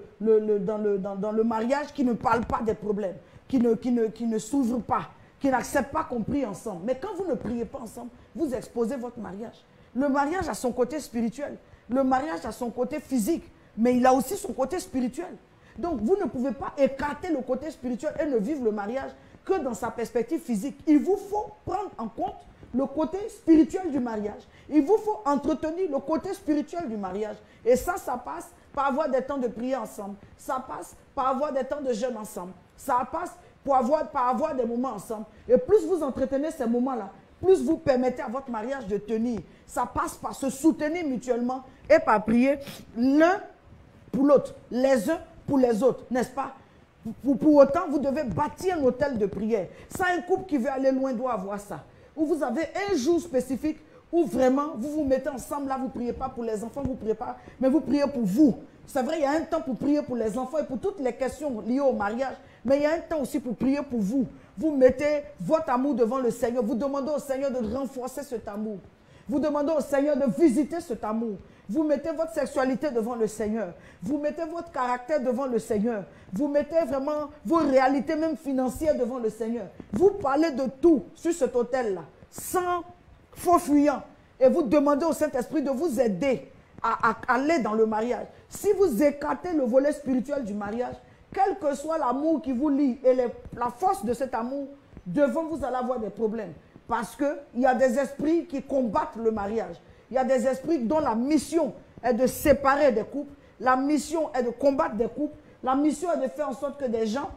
mariage, qui ne parlent pas des problèmes, qui ne s'ouvrent pas, qui n'acceptent pas qu'on prie ensemble. Mais quand vous ne priez pas ensemble, vous exposez votre mariage. Le mariage a son côté spirituel, le mariage a son côté physique, mais il a aussi son côté spirituel. Donc, vous ne pouvez pas écarter le côté spirituel et ne vivre le mariage que dans sa perspective physique. Il vous faut prendre en compte le côté spirituel du mariage. Il vous faut entretenir le côté spirituel du mariage. Et ça passe par avoir des temps de prière ensemble. Ça passe par avoir des temps de jeûne ensemble. Ça passe par avoir des moments ensemble. Et plus vous entretenez ces moments-là, plus vous permettez à votre mariage de tenir. Ça passe par se soutenir mutuellement et par prier l'un pour l'autre, les uns pour les autres, n'est-ce pas? Pour autant, vous devez bâtir un hôtel de prière. Ça, un couple qui veut aller loin doit avoir ça. Où vous avez un jour spécifique où vraiment vous vous mettez ensemble, là vous ne priez pas pour les enfants, vous ne priez pas, mais vous priez pour vous. C'est vrai, il y a un temps pour prier pour les enfants et pour toutes les questions liées au mariage, mais il y a un temps aussi pour prier pour vous. Vous mettez votre amour devant le Seigneur, vous demandez au Seigneur de renforcer cet amour. Vous demandez au Seigneur de visiter cet amour. Vous mettez votre sexualité devant le Seigneur. Vous mettez votre caractère devant le Seigneur. Vous mettez vraiment vos réalités même financières devant le Seigneur. Vous parlez de tout sur cet autel-là, sans faux fuyant. Et vous demandez au Saint-Esprit de vous aider à aller dans le mariage. Si vous écartez le volet spirituel du mariage, quel que soit l'amour qui vous lie et la force de cet amour, devant vous allez avoir des problèmes. Parce qu'il y a des esprits qui combattent le mariage. Il y a des esprits dont la mission est de séparer des couples. La mission est de combattre des couples. La mission est de faire en sorte que des gens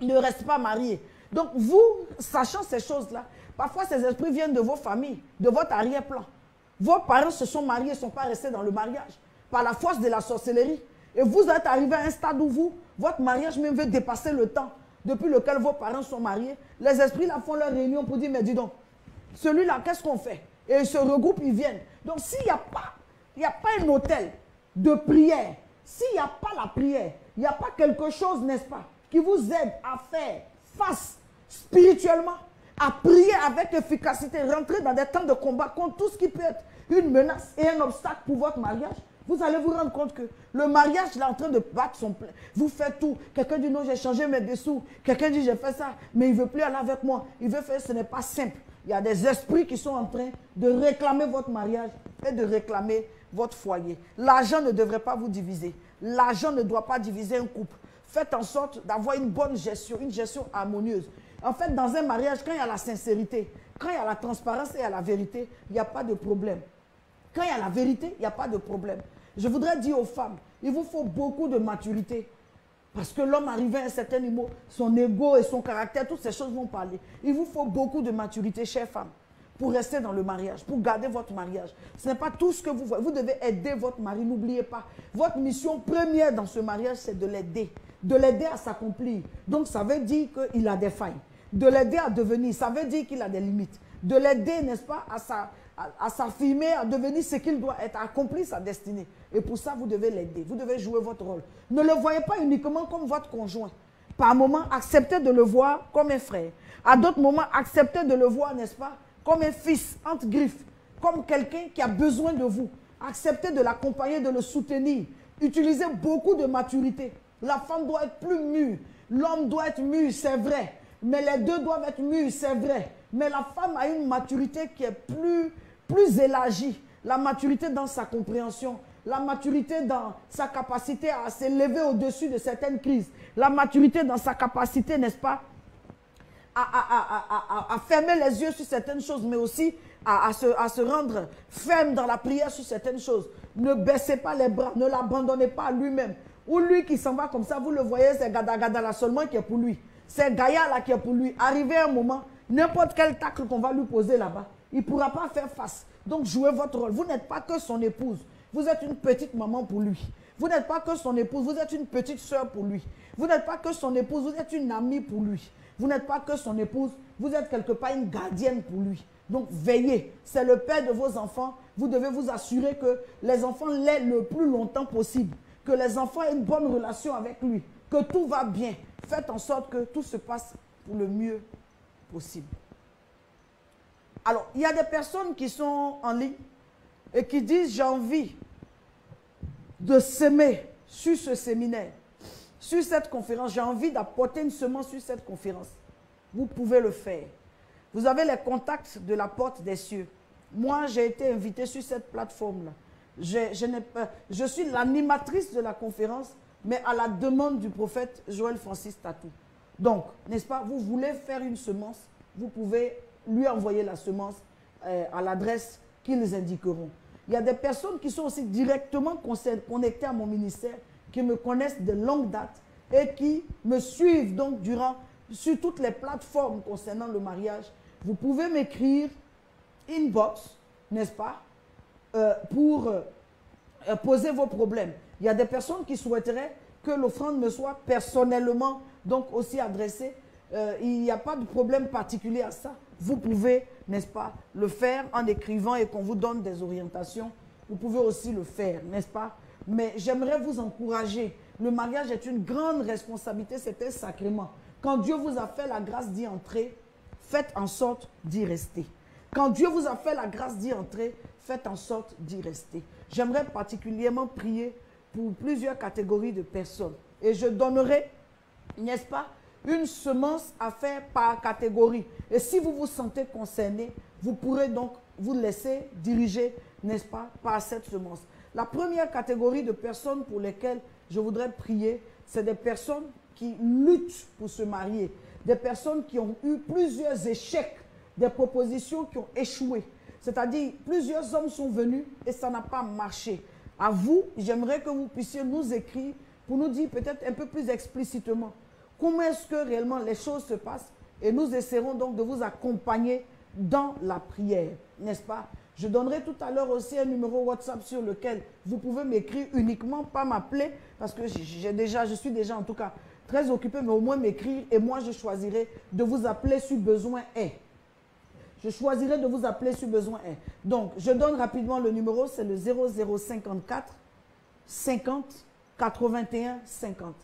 ne restent pas mariés. Donc vous, sachant ces choses-là, parfois ces esprits viennent de vos familles, de votre arrière-plan. Vos parents se sont mariés, ne sont pas restés dans le mariage par la force de la sorcellerie. Et vous êtes arrivé à un stade où votre mariage même veut dépasser le temps. depuis lequel vos parents sont mariés, les esprits là font leur réunion pour dire, mais dis donc, celui-là, qu'est-ce qu'on fait? Et ils se regroupent, ils viennent. Donc s'il n'y a pas un hôtel de prière, s'il n'y a pas la prière, il n'y a pas quelque chose, n'est-ce pas, qui vous aide à faire face spirituellement, à prier avec efficacité, rentrer dans des temps de combat contre tout ce qui peut être une menace et un obstacle pour votre mariage, vous allez vous rendre compte que le mariage est en train de battre son plein. Vous faites tout. Quelqu'un dit non, j'ai changé mes dessous. Quelqu'un dit j'ai fait ça, mais il ne veut plus aller avec moi. Il veut faire, ce n'est pas simple. Il y a des esprits qui sont en train de réclamer votre mariage et de réclamer votre foyer. L'argent ne devrait pas vous diviser. L'argent ne doit pas diviser un couple. Faites en sorte d'avoir une bonne gestion, une gestion harmonieuse. En fait, dans un mariage, quand il y a la sincérité, quand il y a la transparence et il y a la vérité, il n'y a pas de problème. Quand il y a la vérité, il n'y a pas de problème. Je voudrais dire aux femmes, il vous faut beaucoup de maturité. Parce que l'homme arrivé à un certain niveau, son ego et son caractère, toutes ces choses vont parler. Il vous faut beaucoup de maturité, chères femmes, pour rester dans le mariage, pour garder votre mariage. Ce n'est pas tout ce que vous voyez. Vous devez aider votre mari, n'oubliez pas. Votre mission première dans ce mariage, c'est de l'aider. De l'aider à s'accomplir. Donc ça veut dire qu'il a des failles. De l'aider à devenir, ça veut dire qu'il a des limites. De l'aider, n'est-ce pas, à s'affirmer, à devenir ce qu'il doit être, à accomplir sa destinée. Et pour ça, vous devez l'aider. Vous devez jouer votre rôle. Ne le voyez pas uniquement comme votre conjoint. Par moments, acceptez de le voir comme un frère. À d'autres moments, acceptez de le voir, n'est-ce pas, comme un fils, entre griffes, comme quelqu'un qui a besoin de vous. Acceptez de l'accompagner, de le soutenir. Utilisez beaucoup de maturité. La femme doit être plus mûre. L'homme doit être mûr, c'est vrai. Mais les deux doivent être mûrs, c'est vrai. Mais la femme a une maturité qui est plus élargie. La maturité dans sa compréhension. La maturité dans sa capacité à s'élever au-dessus de certaines crises. La maturité dans sa capacité, n'est-ce pas, à fermer les yeux sur certaines choses, mais aussi à se rendre ferme dans la prière sur certaines choses. Ne baissez pas les bras, ne l'abandonnez pas à lui-même. Ou lui qui s'en va comme ça, vous le voyez, c'est Gada là seulement qui est pour lui. C'est Gaïa là qui est pour lui. Arrivé un moment, n'importe quel tacle qu'on va lui poser là-bas, il ne pourra pas faire face. Donc jouez votre rôle. Vous n'êtes pas que son épouse. Vous êtes une petite maman pour lui. Vous n'êtes pas que son épouse, vous êtes une petite soeur pour lui. Vous n'êtes pas que son épouse, vous êtes une amie pour lui. Vous n'êtes pas que son épouse, vous êtes quelque part une gardienne pour lui. Donc veillez, c'est le père de vos enfants. Vous devez vous assurer que les enfants l'aient le plus longtemps possible. Que les enfants aient une bonne relation avec lui. Que tout va bien. Faites en sorte que tout se passe pour le mieux possible. Alors, il y a des personnes qui sont en ligne et qui disent, j'ai envie de semer sur ce séminaire, sur cette conférence. J'ai envie d'apporter une semence sur cette conférence. Vous pouvez le faire. Vous avez les contacts de la porte des cieux. Moi, j'ai été invitée sur cette plateforme-là. Je suis l'animatrice de la conférence, mais à la demande du prophète Joël Francis Tatou. Donc, n'est-ce pas, vous voulez faire une semence, vous pouvez lui envoyer la semence à l'adresse qu'ils indiqueront. Il y a des personnes qui sont aussi directement connectées à mon ministère, qui me connaissent de longue date et qui me suivent donc sur toutes les plateformes concernant le mariage. Vous pouvez m'écrire inbox, n'est-ce pas, pour poser vos problèmes. Il y a des personnes qui souhaiteraient que l'offrande me soit personnellement donc aussi adressée. Il n'y a pas de problème particulier à ça. Vous pouvez, n'est-ce pas, le faire en écrivant et qu'on vous donne des orientations. Vous pouvez aussi le faire, n'est-ce pas? Mais j'aimerais vous encourager. Le mariage est une grande responsabilité, c'est un sacrement. Quand Dieu vous a fait la grâce d'y entrer, faites en sorte d'y rester. Quand Dieu vous a fait la grâce d'y entrer, faites en sorte d'y rester. J'aimerais particulièrement prier pour plusieurs catégories de personnes. Et je donnerai, n'est-ce pas, une semence à faire par catégorie. Et si vous vous sentez concerné, vous pourrez donc vous laisser diriger, n'est-ce pas, par cette semence. La première catégorie de personnes pour lesquelles je voudrais prier, c'est des personnes qui luttent pour se marier. Des personnes qui ont eu plusieurs échecs, des propositions qui ont échoué. C'est-à-dire, plusieurs hommes sont venus et ça n'a pas marché. À vous, j'aimerais que vous puissiez nous écrire pour nous dire peut-être un peu plus explicitement comment est-ce que réellement les choses se passent et nous essaierons donc de vous accompagner dans la prière, n'est-ce pas? Je donnerai tout à l'heure aussi un numéro WhatsApp sur lequel vous pouvez m'écrire uniquement, pas m'appeler, parce que je suis déjà en tout cas très occupé, mais au moins m'écrire et moi je choisirai de vous appeler si besoin est. Je choisirai de vous appeler si besoin est. Donc, je donne rapidement le numéro, c'est le 0054 50 81 50.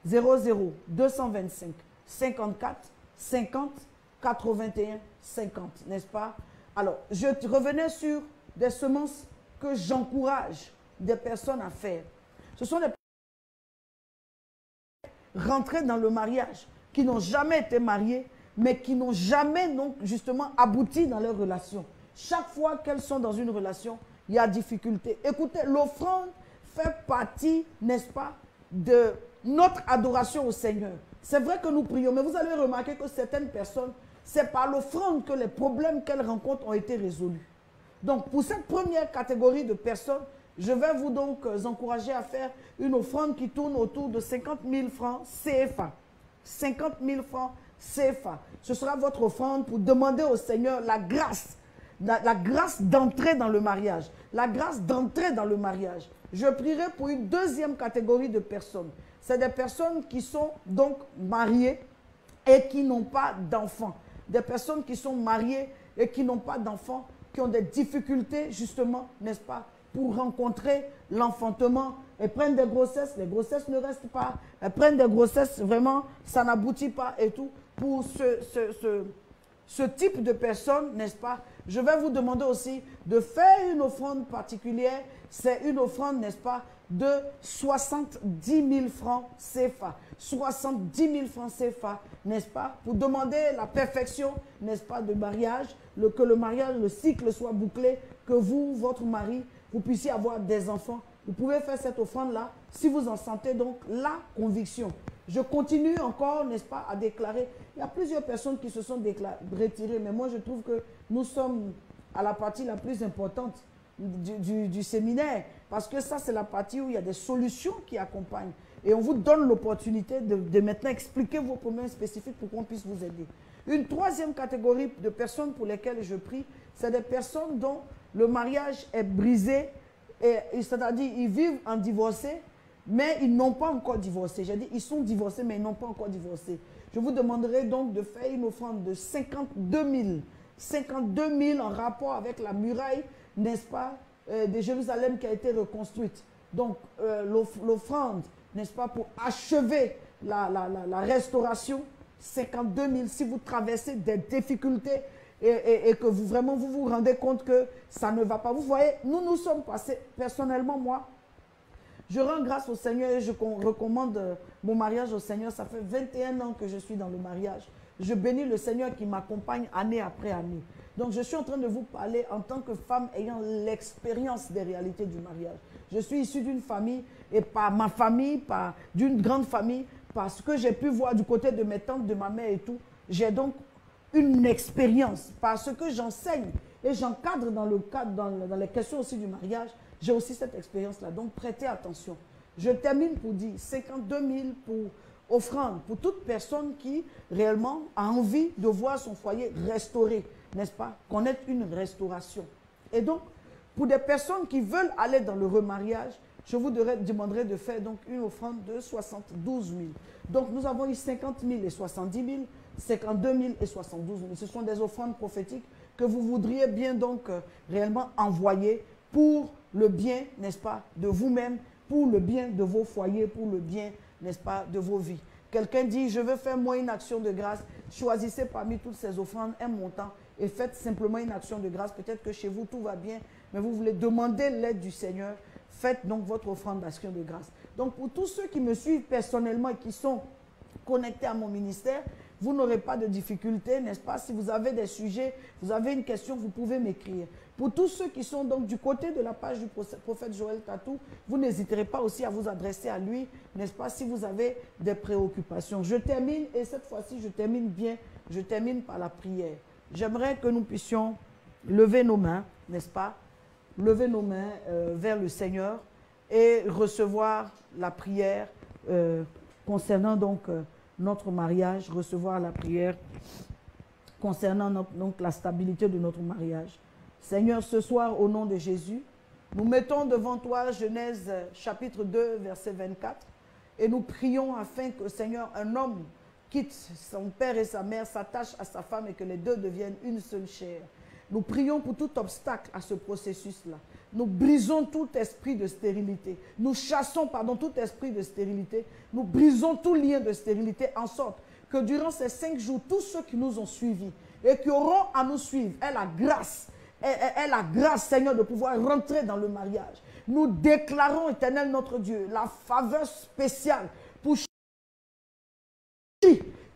00 225 54 50 81 50, n'est-ce pas? Alors, je revenais sur des semences que j'encourage des personnes à faire. Ce sont des personnes rentrées dans le mariage, qui n'ont jamais été mariées, mais qui n'ont jamais donc, justement abouti dans leur relation. Chaque fois qu'elles sont dans une relation, il y a difficulté. Écoutez, l'offrande fait partie, n'est-ce pas, de notre adoration au Seigneur. C'est vrai que nous prions, mais vous allez remarquer que certaines personnes, c'est par l'offrande que les problèmes qu'elles rencontrent ont été résolus. Donc, pour cette première catégorie de personnes, je vais vous donc encourager à faire une offrande qui tourne autour de 50 000 francs CFA. 50 000 francs CFA. Ce sera votre offrande pour demander au Seigneur la grâce d'entrer dans le mariage. La grâce d'entrer dans le mariage. Je prierai pour une deuxième catégorie de personnes. C'est des personnes qui sont donc mariées et qui n'ont pas d'enfants. Des personnes qui sont mariées et qui n'ont pas d'enfants, qui ont des difficultés justement, n'est-ce pas, pour rencontrer l'enfantement. Elles prennent des grossesses, les grossesses ne restent pas. Elles prennent des grossesses, vraiment, ça n'aboutit pas et tout. Pour ce type de personnes, n'est-ce pas, je vais vous demander aussi de faire une offrande particulière. C'est une offrande, n'est-ce pas, de 70 000 francs CFA. 70 000 francs CFA, n'est-ce pas, pour demander la perfection, n'est-ce pas, de mariage, que le mariage, le cycle soit bouclé, que vous, votre mari, vous puissiez avoir des enfants. Vous pouvez faire cette offrande-là si vous en sentez donc la conviction. Je continue encore, n'est-ce pas, à déclarer. Il y a plusieurs personnes qui se sont retirées, mais moi je trouve que nous sommes à la partie la plus importante du séminaire, parce que ça c'est la partie où il y a des solutions qui accompagnent. Et on vous donne l'opportunité de maintenant expliquer vos problèmes spécifiques pour qu'on puisse vous aider. Une troisième catégorie de personnes pour lesquelles je prie, c'est des personnes dont le mariage est brisé, c'est-à-dire ils vivent en divorcé, mais ils n'ont pas encore divorcé. J'ai dit, ils sont divorcés, mais ils n'ont pas encore divorcé. Je vous demanderai donc de faire une offrande de 52 000. 52 000 en rapport avec la muraille, n'est-ce pas, de Jérusalem qui a été reconstruite. Donc, l'offrande, n'est-ce pas, pour achever la restauration, 52 000. Si vous traversez des difficultés et que vous vous rendez compte que ça ne va pas. Vous voyez, nous sommes passés, personnellement, moi, je rends grâce au Seigneur et je recommande mon mariage au Seigneur. Ça fait 21 ans que je suis dans le mariage. Je bénis le Seigneur qui m'accompagne année après année. Donc, je suis en train de vous parler en tant que femme ayant l'expérience des réalités du mariage. Je suis issue d'une famille, et par ma famille, d'une grande famille, parce que j'ai pu voir du côté de mes tantes, de ma mère et tout. J'ai donc une expérience, parce que j'enseigne et j'encadre dans les questions aussi du mariage. J'ai aussi cette expérience-là, donc prêtez attention. Je termine pour dire 52 000 pour offrande, pour toute personne qui réellement a envie de voir son foyer restauré, n'est-ce pas? Connaître une restauration. Et donc, pour des personnes qui veulent aller dans le remariage, je vous demanderai de faire donc une offrande de 72 000. Donc, nous avons eu 50 000 et 70 000, 52 000 et 72 000. Ce sont des offrandes prophétiques que vous voudriez bien donc réellement envoyer pour le bien, n'est-ce pas, de vous-même, pour le bien de vos foyers, pour le bien, n'est-ce pas, de vos vies. Quelqu'un dit, je veux faire moi une action de grâce. Choisissez parmi toutes ces offrandes un montant et faites simplement une action de grâce. Peut-être que chez vous, tout va bien, mais vous voulez demander l'aide du Seigneur. Faites donc votre offrande d'action de grâce. Donc, pour tous ceux qui me suivent personnellement et qui sont connectés à mon ministère, vous n'aurez pas de difficulté, n'est-ce pas? Si vous avez des sujets, vous avez une question, vous pouvez m'écrire. Pour tous ceux qui sont donc du côté de la page du prophète Joël Tatou, vous n'hésiterez pas aussi à vous adresser à lui, n'est-ce pas, si vous avez des préoccupations. Je termine, et cette fois-ci, je termine bien, je termine par la prière. J'aimerais que nous puissions lever nos mains, n'est-ce pas, lever nos mains vers le Seigneur et recevoir la prière concernant donc notre mariage, recevoir la prière concernant donc la stabilité de notre mariage. Seigneur, ce soir, au nom de Jésus, nous mettons devant toi Genèse chapitre 2, verset 24. Et nous prions afin que, Seigneur, un homme quitte son père et sa mère, s'attache à sa femme et que les deux deviennent une seule chair. Nous prions pour tout obstacle à ce processus-là. Nous brisons tout esprit de stérilité. Nous chassons, pardon, tout esprit de stérilité. Nous brisons tout lien de stérilité en sorte que durant ces 5 jours, tous ceux qui nous ont suivis et qui auront à nous suivre aient la grâce, Seigneur, de pouvoir rentrer dans le mariage. Nous déclarons, Éternel notre Dieu, la faveur spéciale pour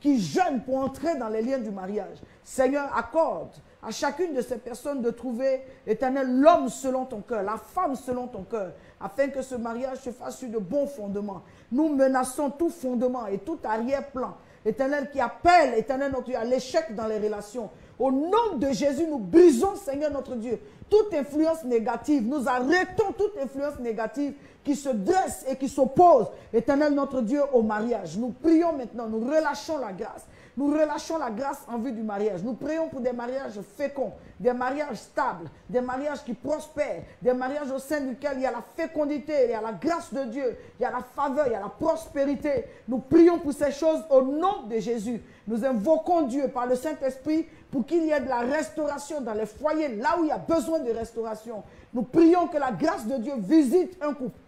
qui jeûnent pour entrer dans les liens du mariage. Seigneur, accorde à chacune de ces personnes de trouver, Éternel, l'homme selon ton cœur, la femme selon ton cœur, afin que ce mariage se fasse sur de bons fondements. Nous menaçons tout fondement et tout arrière-plan, Éternel, qui appelle, Éternel notre Dieu, à l'échec dans les relations. Au nom de Jésus, nous brisons, Seigneur notre Dieu, toute influence négative. Nous arrêtons toute influence négative qui se dresse et qui s'oppose, Éternel notre Dieu, au mariage. Nous prions maintenant, nous relâchons la grâce. Nous relâchons la grâce en vue du mariage. Nous prions pour des mariages féconds, des mariages stables, des mariages qui prospèrent, des mariages au sein duquel il y a la fécondité, il y a la grâce de Dieu, il y a la faveur, il y a la prospérité. Nous prions pour ces choses au nom de Jésus. Nous invoquons Dieu par le Saint-Esprit pour qu'il y ait de la restauration dans les foyers, là où il y a besoin de restauration. Nous prions que la grâce de Dieu visite un couple,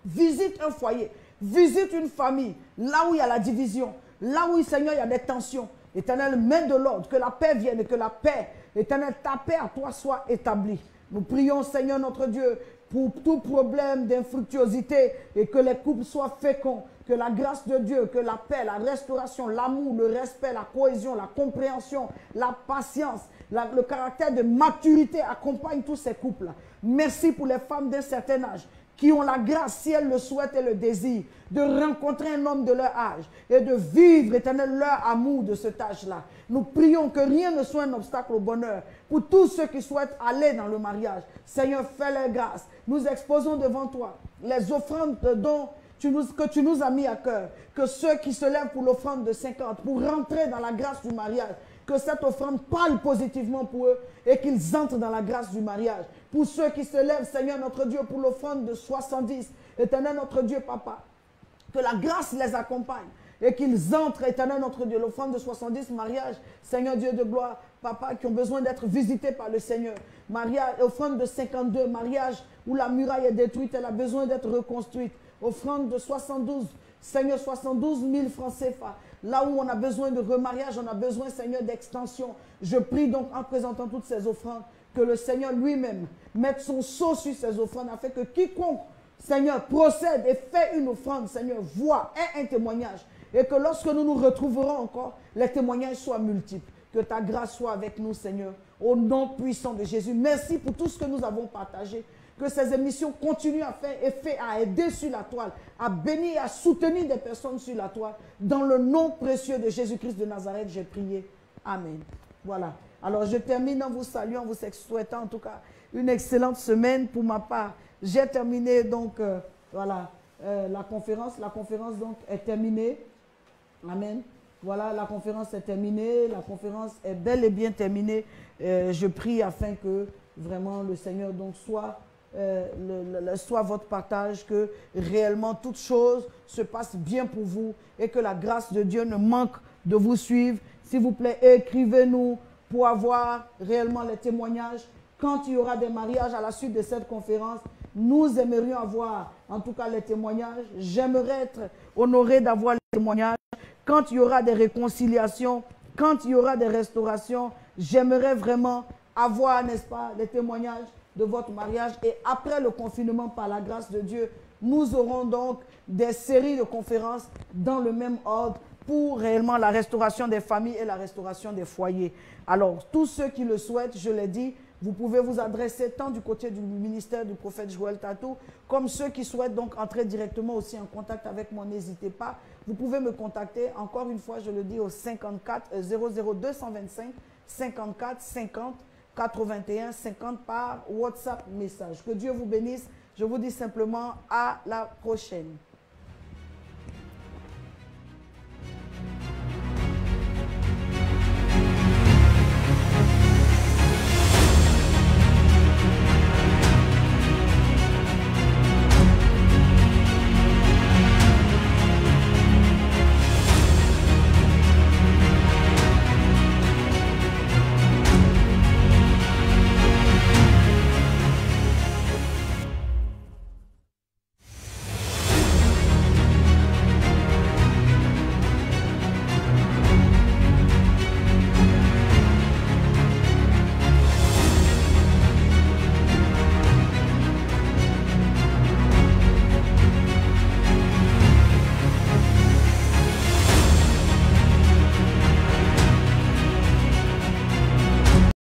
visite un foyer, visite une famille, là où il y a la division. Là où, Seigneur, il y a des tensions, Éternel, mets de l'ordre, que la paix vienne et que la paix, Éternel, ta paix à toi soit établie. Nous prions, Seigneur, notre Dieu, pour tout problème d'infructuosité et que les couples soient féconds, que la grâce de Dieu, que la paix, la restauration, l'amour, le respect, la cohésion, la compréhension, la patience, le caractère de maturité accompagne tous ces couples-là. Merci pour les femmes d'un certain âge qui ont la grâce, si elles le souhaitent et le désirent, de rencontrer un homme de leur âge et de vivre, Éternel, leur amour de cet âge-là. Nous prions que rien ne soit un obstacle au bonheur pour tous ceux qui souhaitent aller dans le mariage. Seigneur, fais-leur grâce. Nous exposons devant toi les offrandes que tu nous as mis à cœur, que ceux qui se lèvent pour l'offrande de 50, pour rentrer dans la grâce du mariage, que cette offrande parle positivement pour eux et qu'ils entrent dans la grâce du mariage. Pour ceux qui se lèvent, Seigneur notre Dieu, pour l'offrande de 70, Éternel notre Dieu, Papa, que la grâce les accompagne et qu'ils entrent, Éternel notre Dieu, l'offrande de 70, mariage, Seigneur Dieu de gloire, Papa, qui ont besoin d'être visités par le Seigneur. Mariage, offrande de 52, mariage où la muraille est détruite, elle a besoin d'être reconstruite. Offrande de 72, Seigneur, 72 000 francs CFA. Là où on a besoin de remariage, on a besoin, Seigneur, d'extension. Je prie donc en présentant toutes ces offrandes, que le Seigneur lui-même mette son sceau sur ces offrandes, afin que quiconque, Seigneur, procède et fait une offrande, Seigneur, voit, ait un témoignage. Et que lorsque nous nous retrouverons encore, les témoignages soient multiples. Que ta grâce soit avec nous, Seigneur, au nom puissant de Jésus. Merci pour tout ce que nous avons partagé. Que ces émissions continuent à faire effet, à aider sur la toile, à bénir, à soutenir des personnes sur la toile. Dans le nom précieux de Jésus-Christ de Nazareth, j'ai prié. Amen. Voilà. Alors, je termine en vous saluant, en vous souhaitant en tout cas une excellente semaine pour ma part. J'ai terminé donc, voilà, la conférence. La conférence donc est terminée. Amen. Voilà, la conférence est terminée. La conférence est bel et bien terminée. Je prie afin que vraiment le Seigneur donc soit votre partage, que réellement toute chose se passe bien pour vous et que la grâce de Dieu ne manque de vous suivre. S'il vous plaît, écrivez-nous pour avoir réellement les témoignages. Quand il y aura des mariages à la suite de cette conférence, nous aimerions avoir en tout cas les témoignages. J'aimerais être honoré d'avoir les témoignages. Quand il y aura des réconciliations, quand il y aura des restaurations, j'aimerais vraiment avoir, n'est-ce pas, les témoignages de votre mariage. Et après le confinement, par la grâce de Dieu, nous aurons donc des séries de conférences dans le même ordre pour réellement la restauration des familles et la restauration des foyers. Alors, tous ceux qui le souhaitent, je l'ai dit, vous pouvez vous adresser tant du côté du ministère du prophète Joël Tatou, comme ceux qui souhaitent donc entrer directement aussi en contact avec moi, n'hésitez pas. Vous pouvez me contacter, encore une fois, je le dis, au 54 00225 54 50 81 50 par WhatsApp message. Que Dieu vous bénisse. Je vous dis simplement à la prochaine.